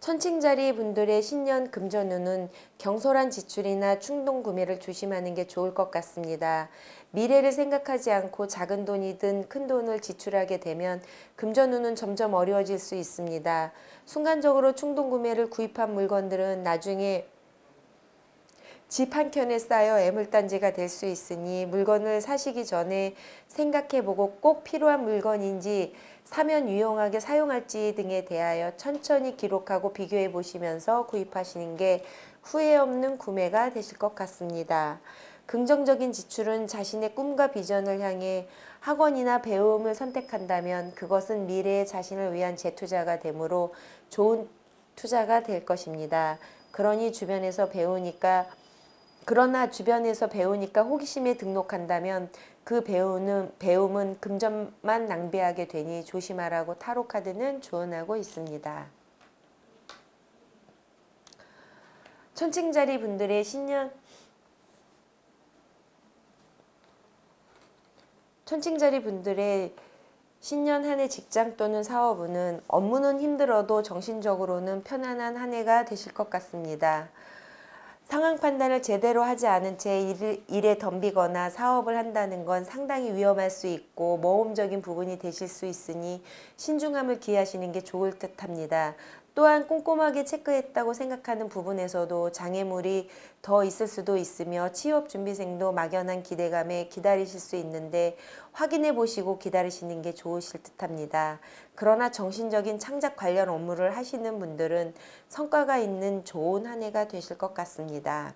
천칭자리 분들의 신년 금전운은 경솔한 지출이나 충동 구매를 조심하는 게 좋을 것 같습니다. 미래를 생각하지 않고 작은 돈이든 큰 돈을 지출하게 되면 금전운은 점점 어려워질 수 있습니다. 순간적으로 충동 구매를 구입한 물건들은 나중에 집 한켠에 쌓여 애물단지가 될 수 있으니 물건을 사시기 전에 생각해보고 꼭 필요한 물건인지 사면 유용하게 사용할지 등에 대하여 천천히 기록하고 비교해 보시면서 구입하시는 게 후회 없는 구매가 되실 것 같습니다. 긍정적인 지출은 자신의 꿈과 비전을 향해 학원이나 배움을 선택한다면 그것은 미래의 자신을 위한 재투자가 되므로 좋은 투자가 될 것입니다. 그러나 주변에서 배우니까 호기심에 등록한다면 그 배움은 금전만 낭비하게 되니 조심하라고 타로 카드는 조언하고 있습니다. 천칭자리 분들의 신년 한 해 직장 또는 사업운은 업무는 힘들어도 정신적으로는 편안한 한 해가 되실 것 같습니다. 상황 판단을 제대로 하지 않은 채 일에 덤비거나 사업을 한다는 건 상당히 위험할 수 있고 모험적인 부분이 되실 수 있으니 신중함을 기하시는 게 좋을 듯합니다. 또한 꼼꼼하게 체크했다고 생각하는 부분에서도 장애물이 더 있을 수도 있으며 취업준비생도 막연한 기대감에 기다리실 수 있는데 확인해 보시고 기다리시는 게 좋으실 듯합니다. 그러나 정신적인 창작 관련 업무를 하시는 분들은 성과가 있는 좋은 한 해가 되실 것 같습니다.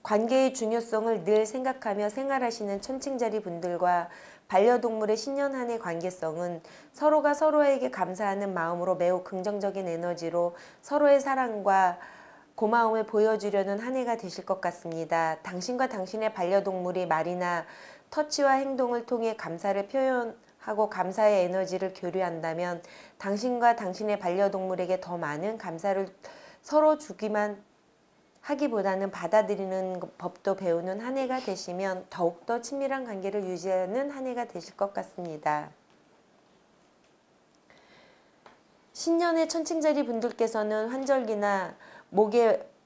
관계의 중요성을 늘 생각하며 생활하시는 천칭자리 분들과 반려동물의 신년 한 해 관계성은 서로가 서로에게 감사하는 마음으로 매우 긍정적인 에너지로 서로의 사랑과 고마움을 보여주려는 한 해가 되실 것 같습니다. 당신과 당신의 반려동물이 말이나 터치와 행동을 통해 감사를 하고 감사의 에너지를 교류한다면 당신과 당신의 반려동물에게 더 많은 감사를 서로 주기만 하기보다는 받아들이는 법도 배우는 한 해가 되시면 더욱더 친밀한 관계를 유지하는 한 해가 되실 것 같습니다. 신년의 천칭자리 분들께서는 환절기나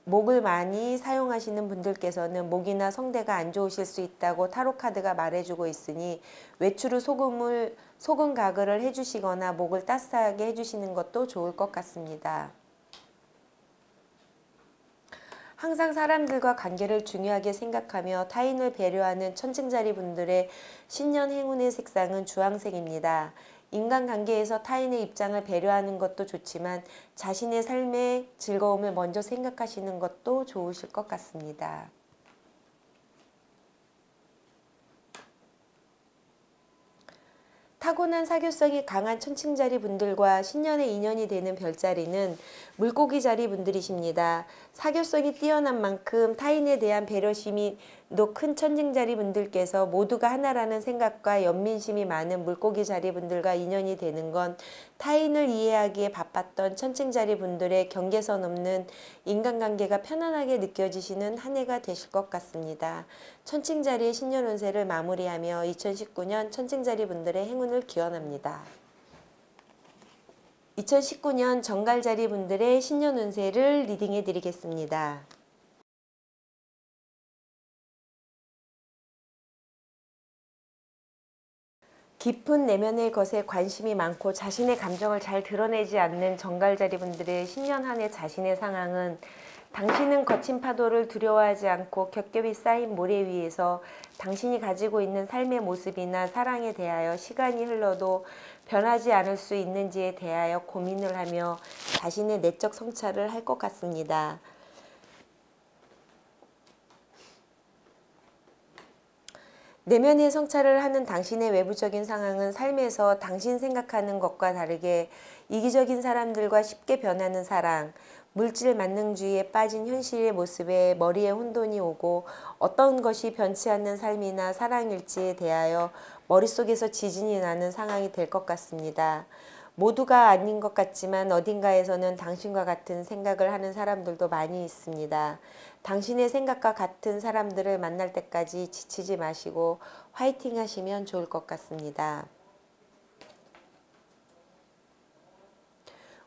목을 많이 사용하시는 분들께서는 목이나 성대가 안 좋으실 수 있다고 타로카드가 말해주고 있으니 외출 후 소금 가글을 해주시거나 목을 따스하게 해주시는 것도 좋을 것 같습니다. 항상 사람들과 관계를 중요하게 생각하며 타인을 배려하는 천칭자리 분들의 신년 행운의 색상은 주황색입니다. 인간관계에서 타인의 입장을 배려하는 것도 좋지만 자신의 삶의 즐거움을 먼저 생각하시는 것도 좋으실 것 같습니다. 타고난 사교성이 강한 천칭자리 분들과 신년에 인연이 되는 별자리는 물고기 자리 분들이십니다. 사교성이 뛰어난 만큼 타인에 대한 배려심이 큰 천칭자리 분들께서 모두가 하나라는 생각과 연민심이 많은 물고기 자리 분들과 인연이 되는 건 타인을 이해하기에 바빴던 천칭자리 분들의 경계선 없는 인간관계가 편안하게 느껴지시는 한 해가 되실 것 같습니다. 천칭자리의 신년 운세를 마무리하며 2019년 천칭자리 분들의 행운을 기원합니다. 2019년 정갈자리 분들의 신년 운세를 리딩해 드리겠습니다. 깊은 내면의 것에 관심이 많고 자신의 감정을 잘 드러내지 않는 정갈자리 분들의 신년 한 해 자신의 상황은 당신은 거친 파도를 두려워하지 않고 겹겹이 쌓인 모래 위에서 당신이 가지고 있는 삶의 모습이나 사랑에 대하여 시간이 흘러도 변하지 않을 수 있는지에 대하여 고민을 하며 자신의 내적 성찰을 할 것 같습니다. 내면의 성찰을 하는 당신의 외부적인 상황은 삶에서 당신 생각하는 것과 다르게 이기적인 사람들과 쉽게 변하는 사랑, 물질 만능주의에 빠진 현실의 모습에 머리에 혼돈이 오고 어떤 것이 변치 않는 삶이나 사랑일지에 대하여 머릿속에서 지진이 나는 상황이 될 것 같습니다. 모두가 아닌 것 같지만 어딘가에서는 당신과 같은 생각을 하는 사람들도 많이 있습니다. 당신의 생각과 같은 사람들을 만날 때까지 지치지 마시고 화이팅 하시면 좋을 것 같습니다.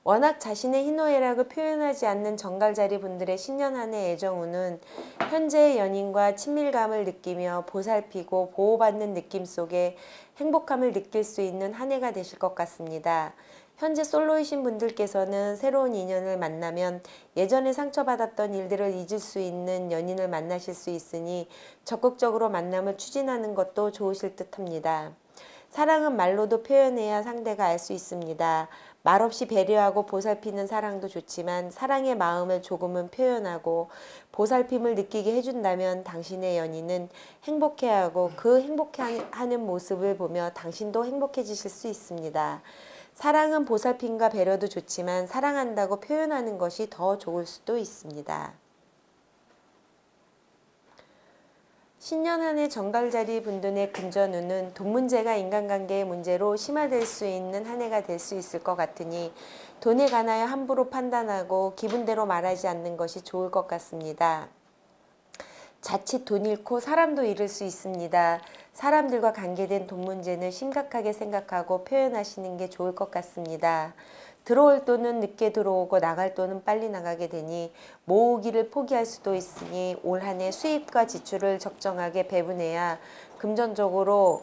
워낙 자신의 희노애락을 표현하지 않는 정갈자리 분들의 신년 한 해 애정운은 현재의 연인과 친밀감을 느끼며 보살피고 보호받는 느낌 속에 행복함을 느낄 수 있는 한 해가 되실 것 같습니다. 현재 솔로이신 분들께서는 새로운 인연을 만나면 예전에 상처받았던 일들을 잊을 수 있는 연인을 만나실 수 있으니 적극적으로 만남을 추진하는 것도 좋으실 듯합니다. 사랑은 말로도 표현해야 상대가 알 수 있습니다. 말없이 배려하고 보살피는 사랑도 좋지만 사랑의 마음을 조금은 표현하고 보살핌을 느끼게 해준다면 당신의 연인은 행복해하고 그 행복해하는 모습을 보며 당신도 행복해지실 수 있습니다. 사랑은 보살핌과 배려도 좋지만 사랑한다고 표현하는 것이 더 좋을 수도 있습니다. 신년 한 해 정갈자리 분들의 금전운은 돈 문제가 인간관계의 문제로 심화될 수 있는 한 해가 될 수 있을 것 같으니 돈에 관하여 함부로 판단하고 기분대로 말하지 않는 것이 좋을 것 같습니다. 자칫 돈 잃고 사람도 잃을 수 있습니다. 사람들과 관계된 돈 문제는 심각하게 생각하고 표현하시는 게 좋을 것 같습니다. 들어올 돈은 늦게 들어오고 나갈 돈은 빨리 나가게 되니 모으기를 포기할 수도 있으니 올 한 해 수입과 지출을 적정하게 배분해야 금전적으로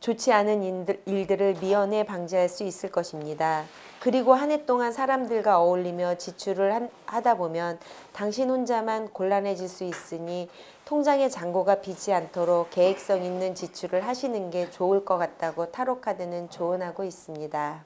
좋지 않은 일들을 미연에 방지할 수 있을 것입니다. 그리고 한 해 동안 사람들과 어울리며 지출을 하다 보면 당신 혼자만 곤란해질 수 있으니 통장에 잔고가 비지 않도록 계획성 있는 지출을 하시는 게 좋을 것 같다고 타로카드는 조언하고 있습니다.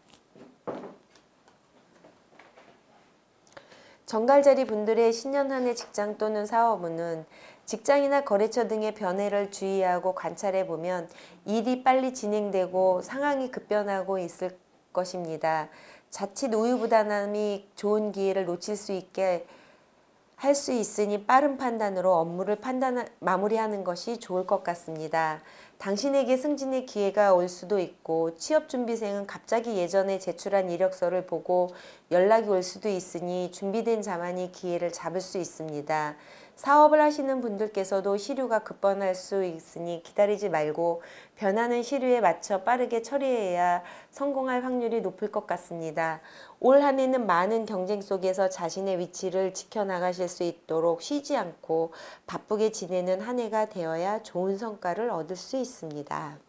정갈자리 분들의 신년 한 해 직장 또는 사업운은 직장이나 거래처 등의 변화를 주의하고 관찰해 보면 일이 빨리 진행되고 상황이 급변하고 있을 것입니다. 자칫 우유부단함이 좋은 기회를 놓칠 수 있게 할 수 있으니 빠른 판단으로 업무를 마무리하는 것이 좋을 것 같습니다. 당신에게 승진의 기회가 올 수도 있고 취업준비생은 갑자기 예전에 제출한 이력서를 보고 연락이 올 수도 있으니 준비된 자만이 기회를 잡을 수 있습니다. 사업을 하시는 분들께서도 시류가 급번할 수 있으니 기다리지 말고 변하는 시류에 맞춰 빠르게 처리해야 성공할 확률이 높을 것 같습니다. 올 한 해는 많은 경쟁 속에서 자신의 위치를 지켜나가실 수 있도록 쉬지 않고 바쁘게 지내는 한 해가 되어야 좋은 성과를 얻을 수 있습니다.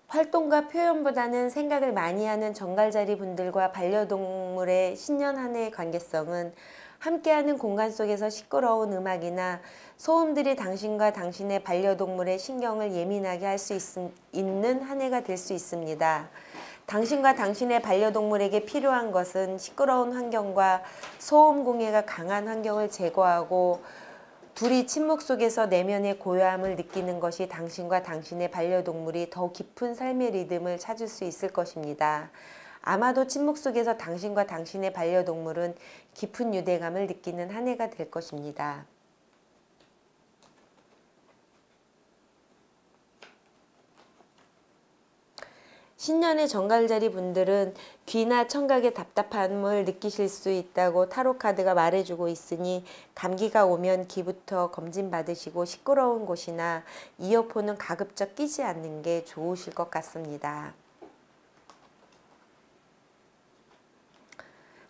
활동과 표현보다는 생각을 많이 하는 정갈자리 분들과 반려동물의 신년 한 해의 관계성은 함께하는 공간 속에서 시끄러운 음악이나 소음들이 당신과 당신의 반려동물의 신경을 예민하게 할 수 있는 한 해가 될 수 있습니다. 당신과 당신의 반려동물에게 필요한 것은 시끄러운 환경과 소음 공해가 강한 환경을 제거하고 둘이 침묵 속에서 내면의 고요함을 느끼는 것이 당신과 당신의 반려동물이 더 깊은 삶의 리듬을 찾을 수 있을 것입니다. 아마도 침묵 속에서 당신과 당신의 반려동물은 깊은 유대감을 느끼는 한 해가 될 것입니다. 신년의 정갈자리 분들은 귀나 청각의 답답함을 느끼실 수 있다고 타로 카드가 말해주고 있으니 감기가 오면 귀부터 검진 받으시고 시끄러운 곳이나 이어폰은 가급적 끼지 않는 게 좋으실 것 같습니다.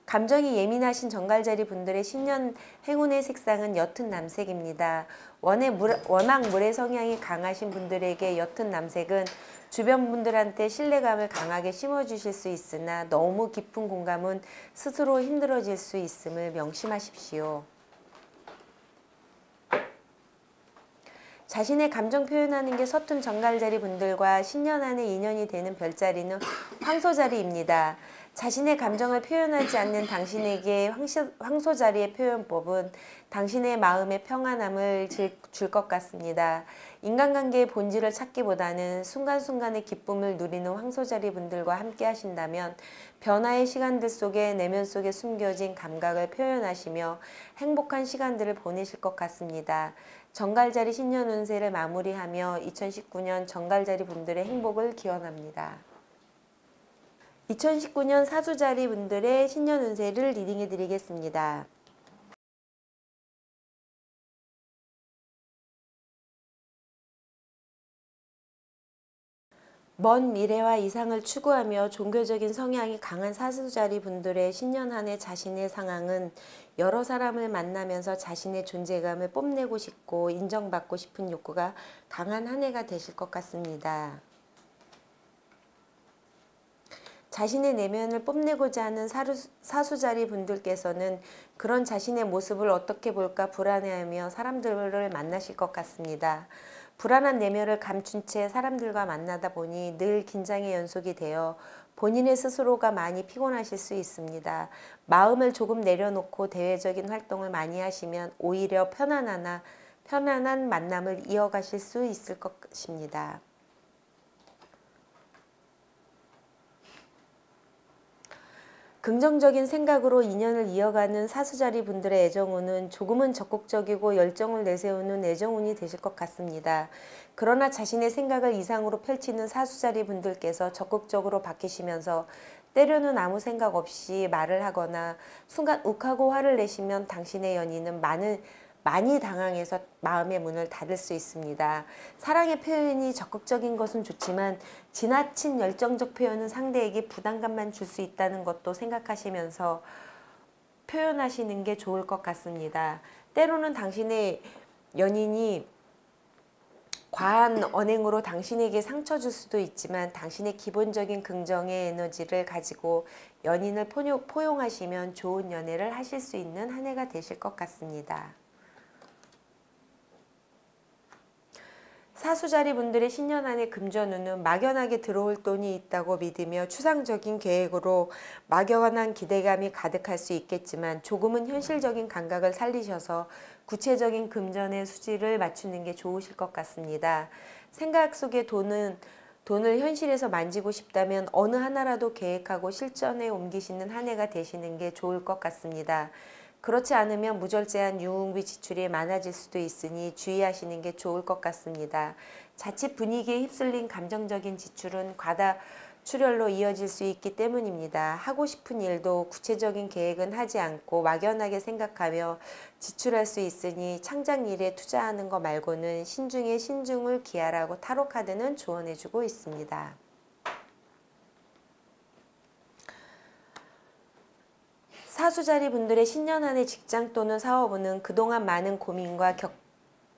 감정이 예민하신 정갈자리 분들의 신년 행운의 색상은 옅은 남색입니다. 워낙 물의 성향이 강하신 분들에게 옅은 남색은 주변 분들한테 신뢰감을 강하게 심어주실 수 있으나 너무 깊은 공감은 스스로 힘들어질 수 있음을 명심하십시오. 자신의 감정 표현하는 게 서툰 정갈자리 분들과 신년 안에 인연이 되는 별자리는 황소자리입니다. 자신의 감정을 표현하지 않는 당신에게 황소자리의 표현법은 당신의 마음의 평안함을 줄 것 같습니다. 인간관계의 본질을 찾기보다는 순간순간의 기쁨을 누리는 황소자리 분들과 함께 하신다면 변화의 시간들 속에 내면 속에 숨겨진 감각을 표현하시며 행복한 시간들을 보내실 것 같습니다. 정갈자리 신년 운세를 마무리하며 2019년 정갈자리 분들의 행복을 기원합니다. 2019년 사주자리 분들의 신년 운세를 리딩해 드리겠습니다. 먼 미래와 이상을 추구하며 종교적인 성향이 강한 사주자리 분들의 신년 한 해 자신의 상황은 여러 사람을 만나면서 자신의 존재감을 뽐내고 싶고 인정받고 싶은 욕구가 강한 한 해가 되실 것 같습니다. 자신의 내면을 뽐내고자 하는 사수자리 분들께서는 그런 자신의 모습을 어떻게 볼까 불안해하며 사람들을 만나실 것 같습니다. 불안한 내면을 감춘 채 사람들과 만나다 보니 늘 긴장의 연속이 되어 본인의 스스로가 많이 피곤하실 수 있습니다. 마음을 조금 내려놓고 대외적인 활동을 많이 하시면 오히려 편안한 만남을 이어가실 수 있을 것입니다. 긍정적인 생각으로 인연을 이어가는 사수자리 분들의 애정운은 조금은 적극적이고 열정을 내세우는 애정운이 되실 것 같습니다. 그러나 자신의 생각을 이상으로 펼치는 사수자리 분들께서 적극적으로 바뀌시면서 때로는 아무 생각 없이 말을 하거나 순간 욱하고 화를 내시면 당신의 연인은 많이 당황해서 마음의 문을 닫을 수 있습니다. 사랑의 표현이 적극적인 것은 좋지만 지나친 열정적 표현은 상대에게 부담감만 줄 수 있다는 것도 생각하시면서 표현하시는 게 좋을 것 같습니다. 때로는 당신의 연인이 과한 언행으로 당신에게 상처 줄 수도 있지만 당신의 기본적인 긍정의 에너지를 가지고 연인을 포용하시면 좋은 연애를 하실 수 있는 한 해가 되실 것 같습니다. 사수자리 분들의 신년 안의 금전운은 막연하게 들어올 돈이 있다고 믿으며 추상적인 계획으로 막연한 기대감이 가득할 수 있겠지만 조금은 현실적인 감각을 살리셔서 구체적인 금전의 수지를 맞추는 게 좋으실 것 같습니다. 생각 속의 돈을 현실에서 만지고 싶다면 어느 하나라도 계획하고 실전에 옮기시는 한 해가 되시는 게 좋을 것 같습니다. 그렇지 않으면 무절제한 유흥비 지출이 많아질 수도 있으니 주의하시는 게 좋을 것 같습니다. 자칫 분위기에 휩쓸린 감정적인 지출은 과다 출혈로 이어질 수 있기 때문입니다. 하고 싶은 일도 구체적인 계획은 하지 않고 막연하게 생각하며 지출할 수 있으니 창작 일에 투자하는 것 말고는 신중에 신중을 기하라고 타로 카드는 조언해주고 있습니다. 사수자리 분들의 신년 한 해 직장 또는 사업은 그동안 많은 고민과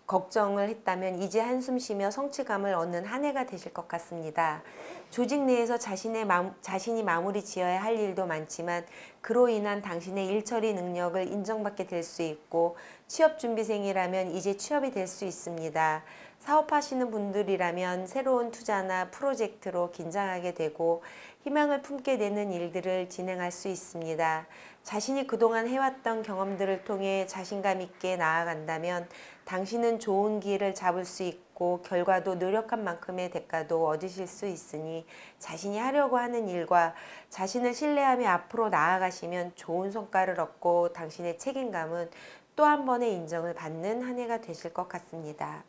걱정을 했다면 이제 한숨 쉬며 성취감을 얻는 한 해가 되실 것 같습니다. 조직 내에서 자신이 마무리 지어야 할 일도 많지만 그로 인한 당신의 일 처리 능력을 인정받게 될 수 있고 취업준비생이라면 이제 취업이 될 수 있습니다. 사업하시는 분들이라면 새로운 투자나 프로젝트로 긴장하게 되고 희망을 품게 되는 일들을 진행할 수 있습니다. 자신이 그동안 해왔던 경험들을 통해 자신감 있게 나아간다면 당신은 좋은 기회를 잡을 수 있고 결과도 노력한 만큼의 대가도 얻으실 수 있으니 자신이 하려고 하는 일과 자신을 신뢰하며 앞으로 나아가시면 좋은 성과를 얻고 당신의 책임감은 또 한 번의 인정을 받는 한 해가 되실 것 같습니다.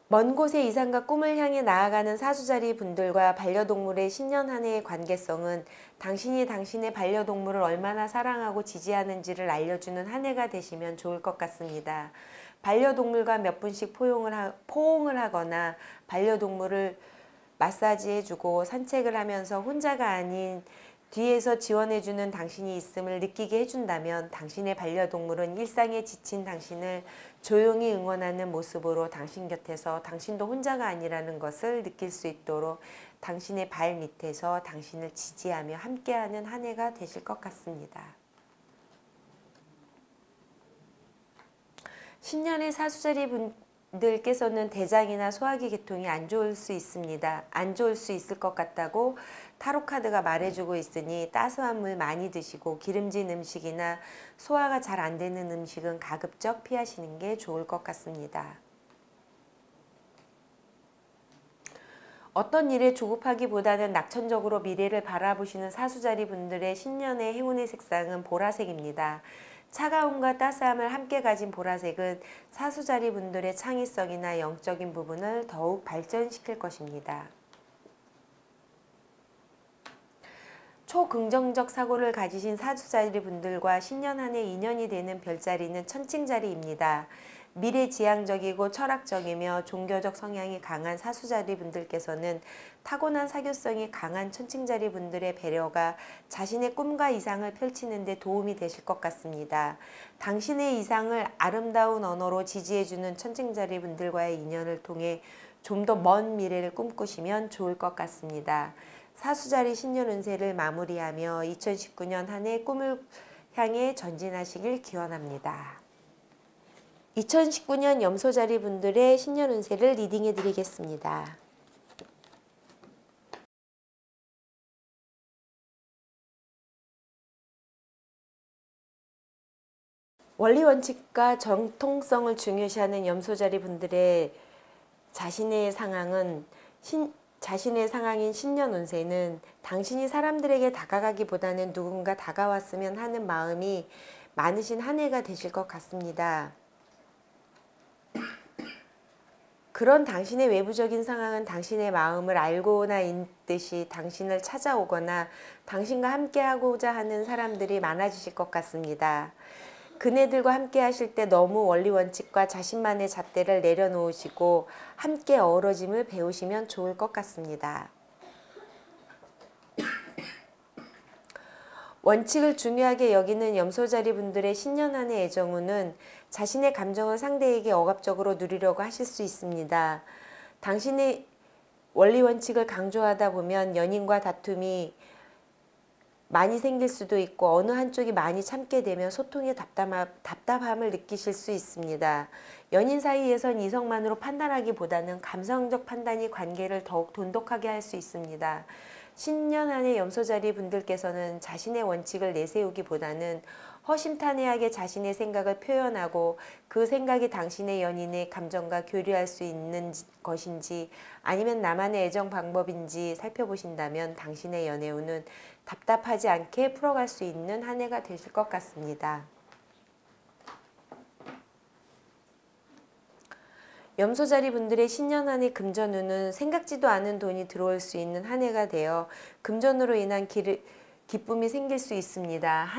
먼 곳의 이상과 꿈을 향해 나아가는 사수자리 분들과 반려동물의 신년 한 해의 관계성은 당신이 당신의 반려동물을 얼마나 사랑하고 지지하는지를 알려주는 한 해가 되시면 좋을 것 같습니다. 반려동물과 몇 분씩 포옹을 하거나 반려동물을 마사지해주고 산책을 하면서 혼자가 아닌 뒤에서 지원해주는 당신이 있음을 느끼게 해준다면 당신의 반려동물은 일상에 지친 당신을 조용히 응원하는 모습으로 당신 곁에서 당신도 혼자가 아니라는 것을 느낄 수 있도록 당신의 발 밑에서 당신을 지지하며 함께하는 한 해가 되실 것 같습니다. 신년의 사수자리 분들께서는 대장이나 소화기 계통이 안 좋을 수 있습니다. 안 좋을 수 있을 것 같다고 타로카드가 말해주고 있으니 따스한 물 많이 드시고 기름진 음식이나 소화가 잘 안 되는 음식은 가급적 피하시는 게 좋을 것 같습니다. 어떤 일에 조급하기보다는 낙천적으로 미래를 바라보시는 사수자리 분들의 신년의 행운의 색상은 보라색입니다. 차가움과 따스함을 함께 가진 보라색은 사수자리 분들의 창의성이나 영적인 부분을 더욱 발전시킬 것입니다. 초긍정적 사고를 가지신 사수자리 분들과 신년 한 해 인연이 되는 별자리는 천칭자리입니다. 미래지향적이고 철학적이며 종교적 성향이 강한 사수자리 분들께서는 타고난 사교성이 강한 천칭자리 분들의 배려가 자신의 꿈과 이상을 펼치는 데 도움이 되실 것 같습니다. 당신의 이상을 아름다운 언어로 지지해주는 천칭자리 분들과의 인연을 통해 좀 더 먼 미래를 꿈꾸시면 좋을 것 같습니다. 사수자리 신년 운세를 마무리하며 2019년 한 해 꿈을 향해 전진하시길 기원합니다. 2019년 염소자리 분들의 신년 운세를 리딩해 드리겠습니다. 원리 원칙과 정통성을 중요시하는 염소자리 분들의 자신의 상황인 신년 운세는 당신이 사람들에게 다가가기보다는 누군가 다가왔으면 하는 마음이 많으신 한 해가 되실 것 같습니다. 그런 당신의 외부적인 상황은 당신의 마음을 알고나 있듯이 당신을 찾아오거나 당신과 함께 하고자 하는 사람들이 많아지실 것 같습니다. 그네들과 함께 하실 때 너무 원리 원칙과 자신만의 잣대를 내려놓으시고 함께 어우러짐을 배우시면 좋을 것 같습니다. 원칙을 중요하게 여기는 염소자리 분들의 신년 한 해 애정운은 자신의 감정을 상대에게 억압적으로 누리려고 하실 수 있습니다. 당신의 원리 원칙을 강조하다 보면 연인과 다툼이 많이 생길 수도 있고 어느 한쪽이 많이 참게 되면 소통의 답답함을 느끼실 수 있습니다. 연인 사이에선 이성만으로 판단하기보다는 감성적 판단이 관계를 더욱 돈독하게 할 수 있습니다. 신년 한 해 염소자리 분들께서는 자신의 원칙을 내세우기보다는 허심탄회하게 자신의 생각을 표현하고 그 생각이 당신의 연인의 감정과 교류할 수 있는 것인지 아니면 나만의 애정 방법인지 살펴보신다면 당신의 연애 운은 답답하지 않게 풀어갈 수 있는 한 해가 되실 것 같습니다. 염소자리 분들의 신년 한 해 금전운은 생각지도 않은 돈이 들어올 수 있는 한 해가 되어 금전으로 인한 기쁨이 생길 수 있습니다.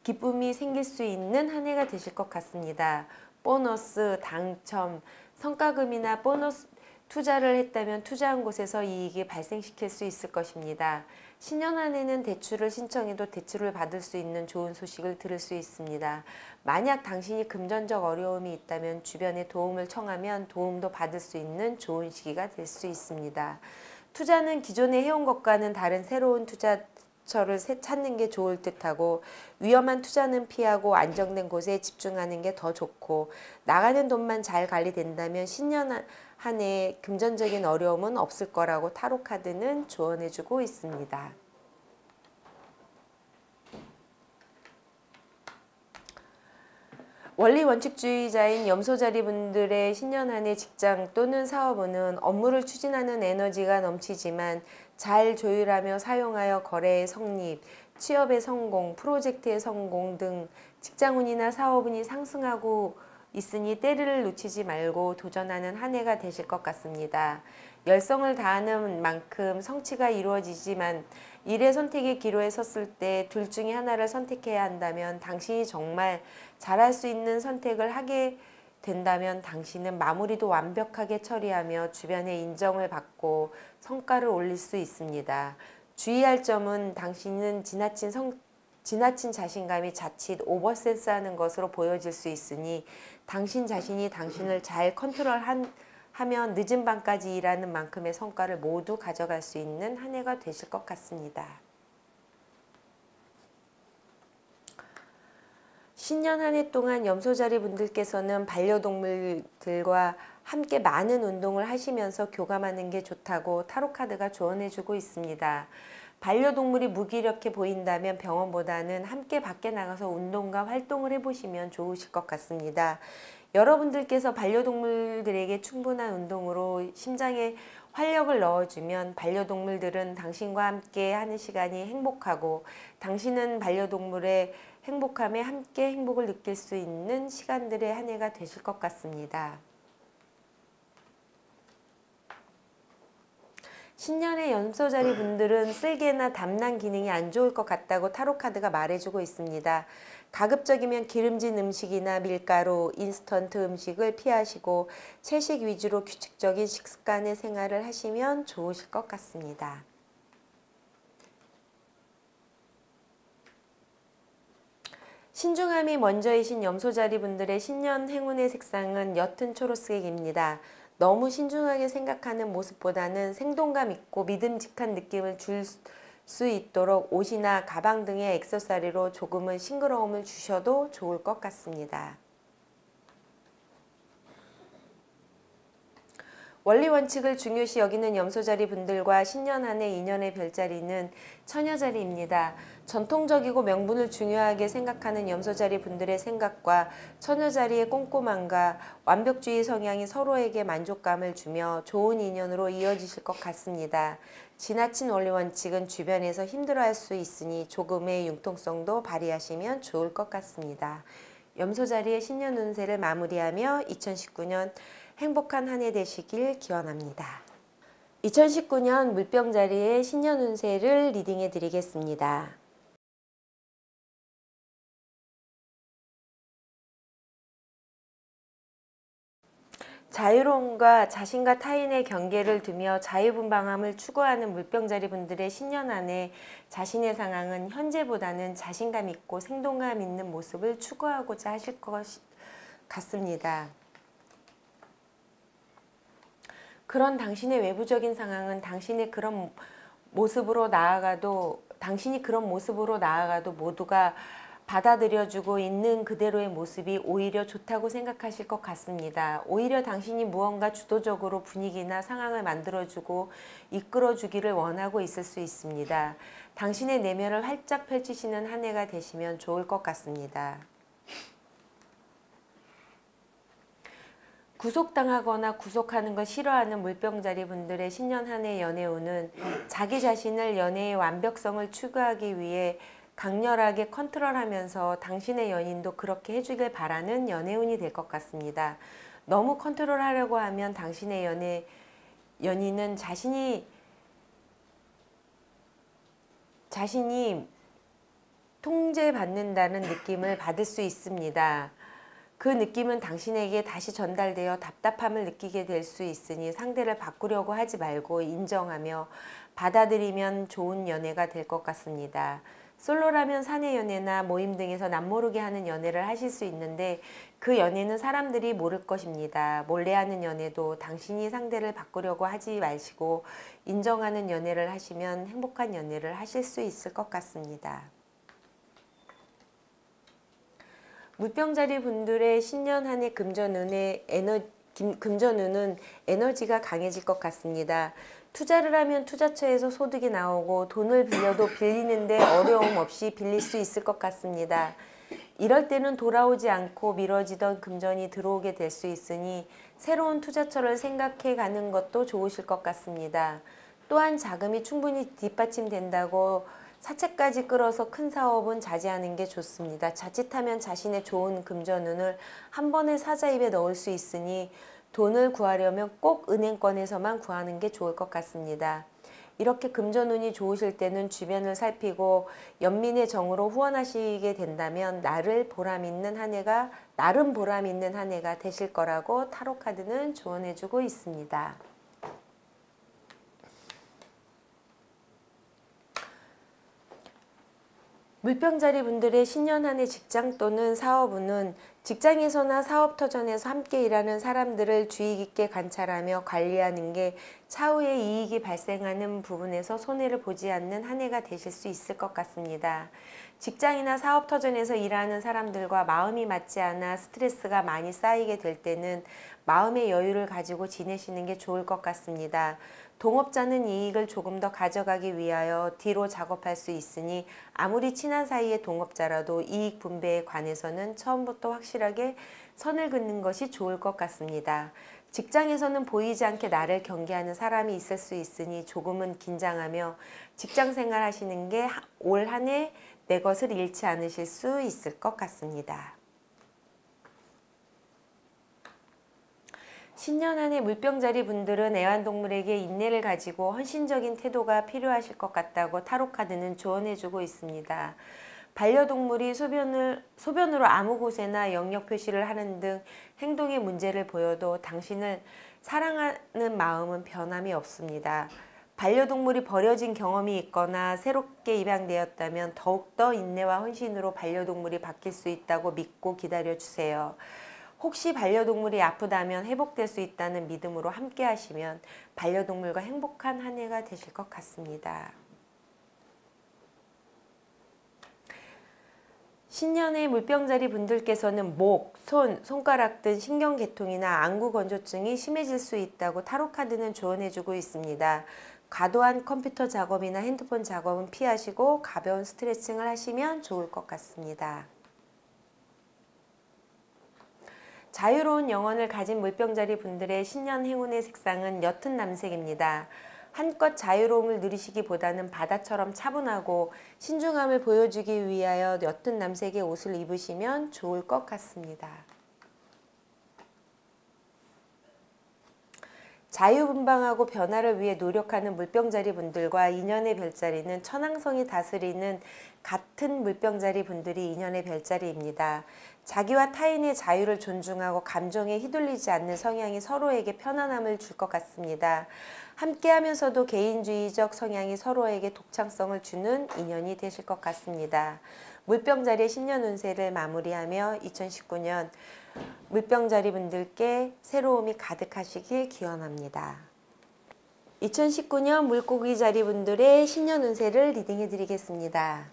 기쁨이 생길 수 있는 한 해가 되실 것 같습니다. 보너스, 당첨, 성과금이나 보너스 투자를 했다면 투자한 곳에서 이익이 발생시킬 수 있을 것입니다. 신년 한 해는 대출을 신청해도 대출을 받을 수 있는 좋은 소식을 들을 수 있습니다. 만약 당신이 금전적 어려움이 있다면 주변에 도움을 청하면 도움도 받을 수 있는 좋은 시기가 될 수 있습니다. 투자는 기존에 해온 것과는 다른 새로운 투자처를 찾는 게 좋을 듯하고 위험한 투자는 피하고 안정된 곳에 집중하는 게 더 좋고 나가는 돈만 잘 관리된다면 신년 한 해 금전적인 어려움은 없을 거라고 타로 카드는 조언해주고 있습니다. 원리 원칙주의자인 염소자리 분들의 신년 한 해 직장 또는 사업은 업무를 추진하는 에너지가 넘치지만 잘 조율하며 사용하여 거래의 성립, 취업의 성공, 프로젝트의 성공 등 직장운이나 사업운이 상승하고 있으니 때를 놓치지 말고 도전하는 한 해가 되실 것 같습니다. 열성을 다하는 만큼 성취가 이루어지지만 일의 선택의 기로에 섰을 때 둘 중에 하나를 선택해야 한다면 당신이 정말 잘할 수 있는 선택을 하게 된다면 당신은 마무리도 완벽하게 처리하며 주변의 인정을 받고 성과를 올릴 수 있습니다. 주의할 점은 당신은 지나친 자신감이 자칫 오버센스하는 것으로 보여질 수 있으니 당신 자신이 당신을 잘 컨트롤하면 늦은 밤까지 일하는 만큼의 성과를 모두 가져갈 수 있는 한 해가 되실 것 같습니다. 신년 한 해 동안 염소자리 분들께서는 반려동물들과 함께 많은 운동을 하시면서 교감하는 게 좋다고 타로카드가 조언해주고 있습니다. 반려동물이 무기력해 보인다면 병원보다는 함께 밖에 나가서 운동과 활동을 해보시면 좋으실 것 같습니다. 여러분들께서 반려동물들에게 충분한 운동으로 심장에 활력을 넣어주면 반려동물들은 당신과 함께 하는 시간이 행복하고 당신은 반려동물의 행복함에 함께 행복을 느낄 수 있는 시간들의 한 해가 되실 것 같습니다. 신년의 염소자리 분들은 쓸개나 담낭 기능이 안 좋을 것 같다고 타로카드가 말해주고 있습니다. 가급적이면 기름진 음식이나 밀가루, 인스턴트 음식을 피하시고 채식 위주로 규칙적인 식습관의 생활을 하시면 좋으실 것 같습니다. 신중함이 먼저이신 염소자리 분들의 신년 행운의 색상은 옅은 초록색입니다. 너무 신중하게 생각하는 모습보다는 생동감 있고 믿음직한 느낌을 줄 수 있도록 옷이나 가방 등의 액세서리로 조금은 싱그러움을 주셔도 좋을 것 같습니다. 원리 원칙을 중요시 여기는 염소자리 분들과 신년 한 해 인연의 별자리는 처녀자리입니다. 전통적이고 명분을 중요하게 생각하는 염소자리 분들의 생각과 처녀자리의 꼼꼼함과 완벽주의 성향이 서로에게 만족감을 주며 좋은 인연으로 이어지실 것 같습니다. 지나친 원리 원칙은 주변에서 힘들어할 수 있으니 조금의 융통성도 발휘하시면 좋을 것 같습니다. 염소자리의 신년 운세를 마무리하며 2019년 행복한 한 해 되시길 기원합니다. 2019년 물병자리의 신년 운세를 리딩해 드리겠습니다. 자유로움과 자신과 타인의 경계를 두며 자유분방함을 추구하는 물병자리 분들의 신년 한 해 자신의 상황은 현재보다는 자신감 있고 생동감 있는 모습을 추구하고자 하실 것 같습니다. 그런 당신의 외부적인 상황은 당신이 그런 모습으로 나아가도 모두가 받아들여주고 있는 그대로의 모습이 오히려 좋다고 생각하실 것 같습니다. 오히려 당신이 무언가 주도적으로 분위기나 상황을 만들어주고 이끌어주기를 원하고 있을 수 있습니다. 당신의 내면을 활짝 펼치시는 한 해가 되시면 좋을 것 같습니다. 구속당하거나 구속하는 걸 싫어하는 물병자리 분들의 신년 한 해 연애운은 자기 자신을 연애의 완벽성을 추구하기 위해 강렬하게 컨트롤하면서 당신의 연인도 그렇게 해주길 바라는 연애운이 될 것 같습니다. 너무 컨트롤하려고 하면 당신의 연인은 자신이 통제받는다는 느낌을 받을 수 있습니다. 그 느낌은 당신에게 다시 전달되어 답답함을 느끼게 될 수 있으니 상대를 바꾸려고 하지 말고 인정하며 받아들이면 좋은 연애가 될 것 같습니다. 솔로라면 사내 연애나 모임 등에서 남모르게 하는 연애를 하실 수 있는데 그 연애는 사람들이 모를 것입니다. 몰래 하는 연애도 당신이 상대를 바꾸려고 하지 마시고 인정하는 연애를 하시면 행복한 연애를 하실 수 있을 것 같습니다. 물병자리 분들의 신년 한 해 금전운은 에너지가 강해질 것 같습니다. 투자를 하면 투자처에서 소득이 나오고 돈을 빌려도 빌리는데 어려움 없이 빌릴 수 있을 것 같습니다. 이럴 때는 돌아오지 않고 미뤄지던 금전이 들어오게 될 수 있으니 새로운 투자처를 생각해 가는 것도 좋으실 것 같습니다. 또한 자금이 충분히 뒷받침된다고 사채까지 끌어서 큰 사업은 자제하는 게 좋습니다. 자칫하면 자신의 좋은 금전운을 한 번에 사자입에 넣을 수 있으니 돈을 구하려면 꼭 은행권에서만 구하는 게 좋을 것 같습니다. 이렇게 금전운이 좋으실 때는 주변을 살피고 연민의 정으로 후원하시게 된다면 나름 보람 있는 한 해가 되실 거라고 타로카드는 조언해주고 있습니다. 물병자리 분들의 신년 한 해 직장 또는 사업운은 직장에서나 사업터전에서 함께 일하는 사람들을 주의 깊게 관찰하며 관리하는 게 차후에 이익이 발생하는 부분에서 손해를 보지 않는 한 해가 되실 수 있을 것 같습니다. 직장이나 사업터전에서 일하는 사람들과 마음이 맞지 않아 스트레스가 많이 쌓이게 될 때는 마음의 여유를 가지고 지내시는 게 좋을 것 같습니다. 동업자는 이익을 조금 더 가져가기 위하여 뒤로 작업할 수 있으니 아무리 친한 사이의 동업자라도 이익 분배에 관해서는 처음부터 확실하게 선을 긋는 것이 좋을 것 같습니다. 직장에서는 보이지 않게 나를 경계하는 사람이 있을 수 있으니 조금은 긴장하며 직장 생활 하시는 게 올 한 해 내 것을 잃지 않으실 수 있을 것 같습니다. 신년 한 해 물병자리 분들은 애완동물에게 인내를 가지고 헌신적인 태도가 필요하실 것 같다고 타로카드는 조언해주고 있습니다. 반려동물이 소변으로 아무 곳에나 영역 표시를 하는 등 행동에 문제를 보여도 당신을 사랑하는 마음은 변함이 없습니다. 반려동물이 버려진 경험이 있거나 새롭게 입양되었다면 더욱더 인내와 헌신으로 반려동물이 바뀔 수 있다고 믿고 기다려주세요. 혹시 반려동물이 아프다면 회복될 수 있다는 믿음으로 함께 하시면 반려동물과 행복한 한 해가 되실 것 같습니다. 신년의 물병자리 분들께서는 목, 손가락 등 신경계통이나 안구건조증이 심해질 수 있다고 타로카드는 조언해주고 있습니다. 과도한 컴퓨터 작업이나 핸드폰 작업은 피하시고 가벼운 스트레칭을 하시면 좋을 것 같습니다. 자유로운 영혼을 가진 물병자리 분들의 신년 행운의 색상은 옅은 남색입니다. 한껏 자유로움을 누리시기보다는 바다처럼 차분하고 신중함을 보여주기 위하여 옅은 남색의 옷을 입으시면 좋을 것 같습니다. 자유분방하고 변화를 위해 노력하는 물병자리 분들과 인연의 별자리는 천왕성이 다스리는 같은 물병자리 분들이 인연의 별자리입니다. 자기와 타인의 자유를 존중하고 감정에 휘둘리지 않는 성향이 서로에게 편안함을 줄 것 같습니다. 함께하면서도 개인주의적 성향이 서로에게 독창성을 주는 인연이 되실 것 같습니다. 물병자리의 신년 운세를 마무리하며 2019년 물병자리 분들께 새로움이 가득하시길 기원합니다. 2019년 물고기 자리 분들의 신년 운세를 리딩해 드리겠습니다.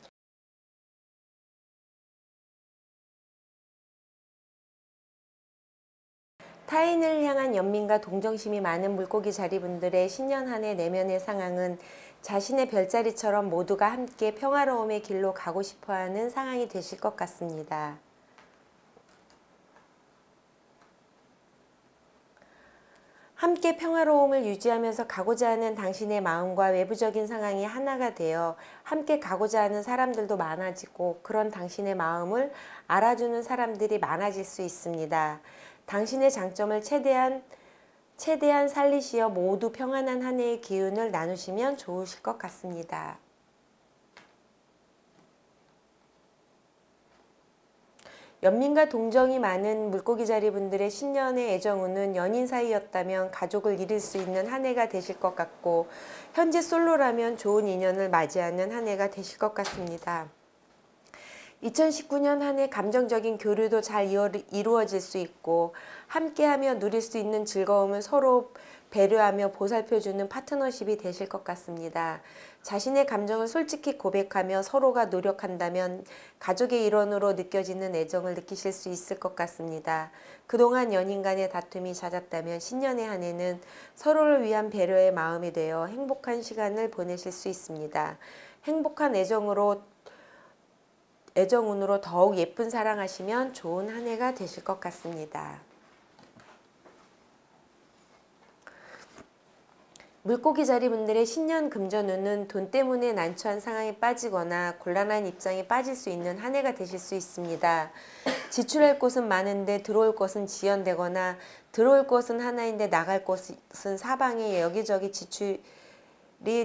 타인을 향한 연민과 동정심이 많은 물고기 자리분들의 신년 한 해 내면의 상황은 자신의 별자리처럼 모두가 함께 평화로움의 길로 가고 싶어하는 상황이 되실 것 같습니다. 함께 평화로움을 유지하면서 가고자 하는 당신의 마음과 외부적인 상황이 하나가 되어 함께 가고자 하는 사람들도 많아지고 그런 당신의 마음을 알아주는 사람들이 많아질 수 있습니다. 당신의 장점을 최대한 살리시어 모두 평안한 한 해의 기운을 나누시면 좋으실 것 같습니다. 연민과 동정이 많은 물고기 자리 분들의 신년의 애정운은 연인 사이였다면 가족을 이룰 수 있는 한 해가 되실 것 같고, 현재 솔로라면 좋은 인연을 맞이하는 한 해가 되실 것 같습니다. 2019년 한 해 감정적인 교류도 잘 이루어질 수 있고, 함께하며 누릴 수 있는 즐거움을 서로 배려하며 보살펴주는 파트너십이 되실 것 같습니다. 자신의 감정을 솔직히 고백하며 서로가 노력한다면 가족의 일원으로 느껴지는 애정을 느끼실 수 있을 것 같습니다. 그동안 연인 간의 다툼이 잦았다면 신년의 한 해는 서로를 위한 배려의 마음이 되어 행복한 시간을 보내실 수 있습니다. 행복한 애정운으로 더욱 예쁜 사랑하시면 좋은 한 해가 되실 것 같습니다. 물고기 자리 분들의 신년 금전운은 돈 때문에 난처한 상황에 빠지거나 곤란한 입장에 빠질 수 있는 한 해가 되실 수 있습니다. 지출할 곳은 많은데 들어올 것은 지연되거나 들어올 것은 하나인데 나갈 곳은 사방에 여기저기 지출이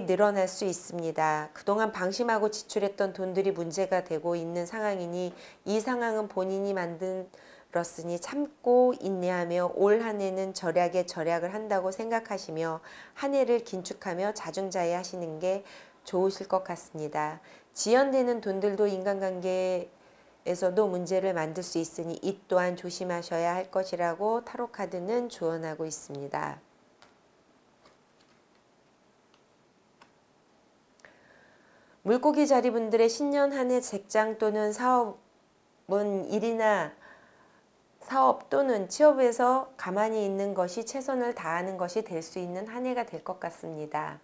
늘어날 수 있습니다. 그동안 방심하고 지출했던 돈들이 문제가 되고 있는 상황이니 이 상황은 본인이 만들었으니 참고 인내하며 올 한 해는 절약을 한다고 생각하시며 한 해를 긴축하며 자중자애하시는 게 좋으실 것 같습니다. 지연되는 돈들도 인간관계에서도 문제를 만들 수 있으니 이 또한 조심하셔야 할 것이라고 타로카드는 조언하고 있습니다. 물고기 자리분들의 신년 한 해 직장 또는 사업 또는 취업에서 가만히 있는 것이 최선을 다하는 것이 될 수 있는 한 해가 될 것 같습니다.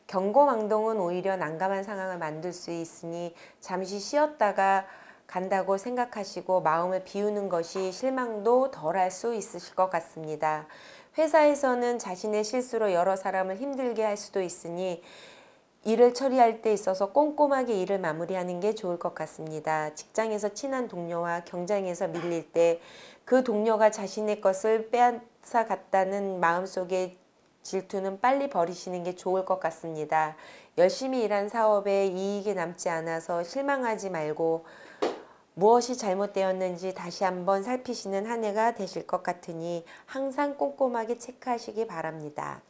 경고망동은 오히려 난감한 상황을 만들 수 있으니 잠시 쉬었다가 간다고 생각하시고 마음을 비우는 것이 실망도 덜할 수 있으실 것 같습니다. 회사에서는 자신의 실수로 여러 사람을 힘들게 할 수도 있으니 일을 처리할 때 있어서 꼼꼼하게 일을 마무리하는 게 좋을 것 같습니다. 직장에서 친한 동료와 경쟁에서 밀릴 때 그 동료가 자신의 것을 빼앗아 갔다는 마음속의 질투는 빨리 버리시는 게 좋을 것 같습니다. 열심히 일한 사업에 이익이 남지 않아서 실망하지 말고 무엇이 잘못되었는지 다시 한번 살피시는 한 해가 되실 것 같으니 항상 꼼꼼하게 체크하시기 바랍니다.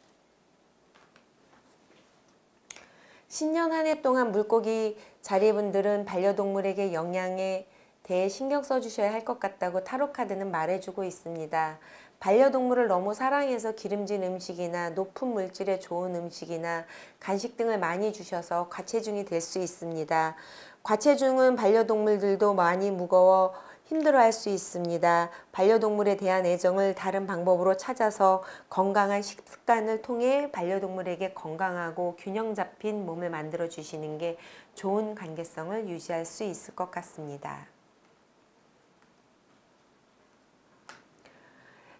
신년 한 해 동안 물고기 자리분들은 반려동물에게 영양에 대해 신경 써주셔야 할 것 같다고 타로카드는 말해주고 있습니다. 반려동물을 너무 사랑해서 기름진 음식이나 높은 물질의 좋은 음식이나 간식 등을 많이 주셔서 과체중이 될 수 있습니다. 과체중은 반려동물들도 많이 무거워 힘들어할 수 있습니다. 반려동물에 대한 애정을 다른 방법으로 찾아서 건강한 식습관을 통해 반려동물에게 건강하고 균형 잡힌 몸을 만들어 주시는 게 좋은 관계성을 유지할 수 있을 것 같습니다.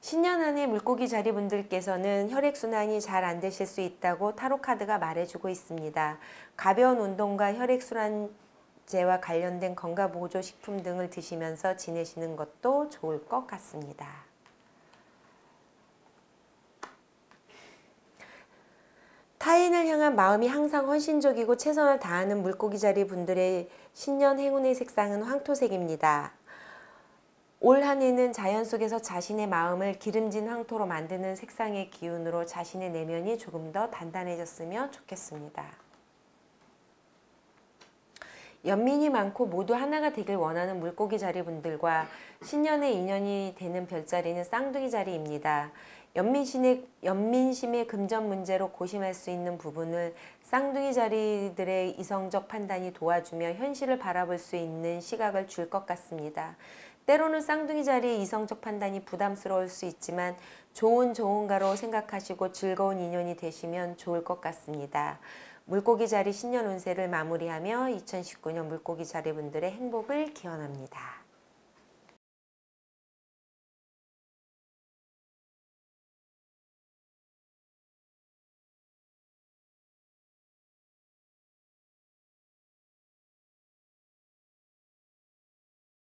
신년 한 해 물고기 자리 분들께서는 혈액순환이 잘 안 되실 수 있다고 타로카드가 말해주고 있습니다. 가벼운 운동과 혈액순환제와 관련된 건강보조식품 등을 드시면서 지내시는 것도 좋을 것 같습니다. 타인을 향한 마음이 항상 헌신적이고 최선을 다하는 물고기 자리 분들의 신년 행운의 색상은 황토색입니다. 올 한 해는 자연 속에서 자신의 마음을 기름진 황토로 만드는 색상의 기운으로 자신의 내면이 조금 더 단단해졌으면 좋겠습니다. 연민이 많고 모두 하나가 되길 원하는 물고기 자리 분들과 신년의 인연이 되는 별자리는 쌍둥이 자리입니다. 연민심의 금전 문제로 고심할 수 있는 부분을 쌍둥이 자리들의 이성적 판단이 도와주며 현실을 바라볼 수 있는 시각을 줄 것 같습니다. 때로는 쌍둥이 자리의 이성적 판단이 부담스러울 수 있지만 좋은가로 생각하시고 즐거운 인연이 되시면 좋을 것 같습니다. 물고기 자리 신년 운세를 마무리하며 2019년 물고기 자리 분들의 행복을 기원합니다.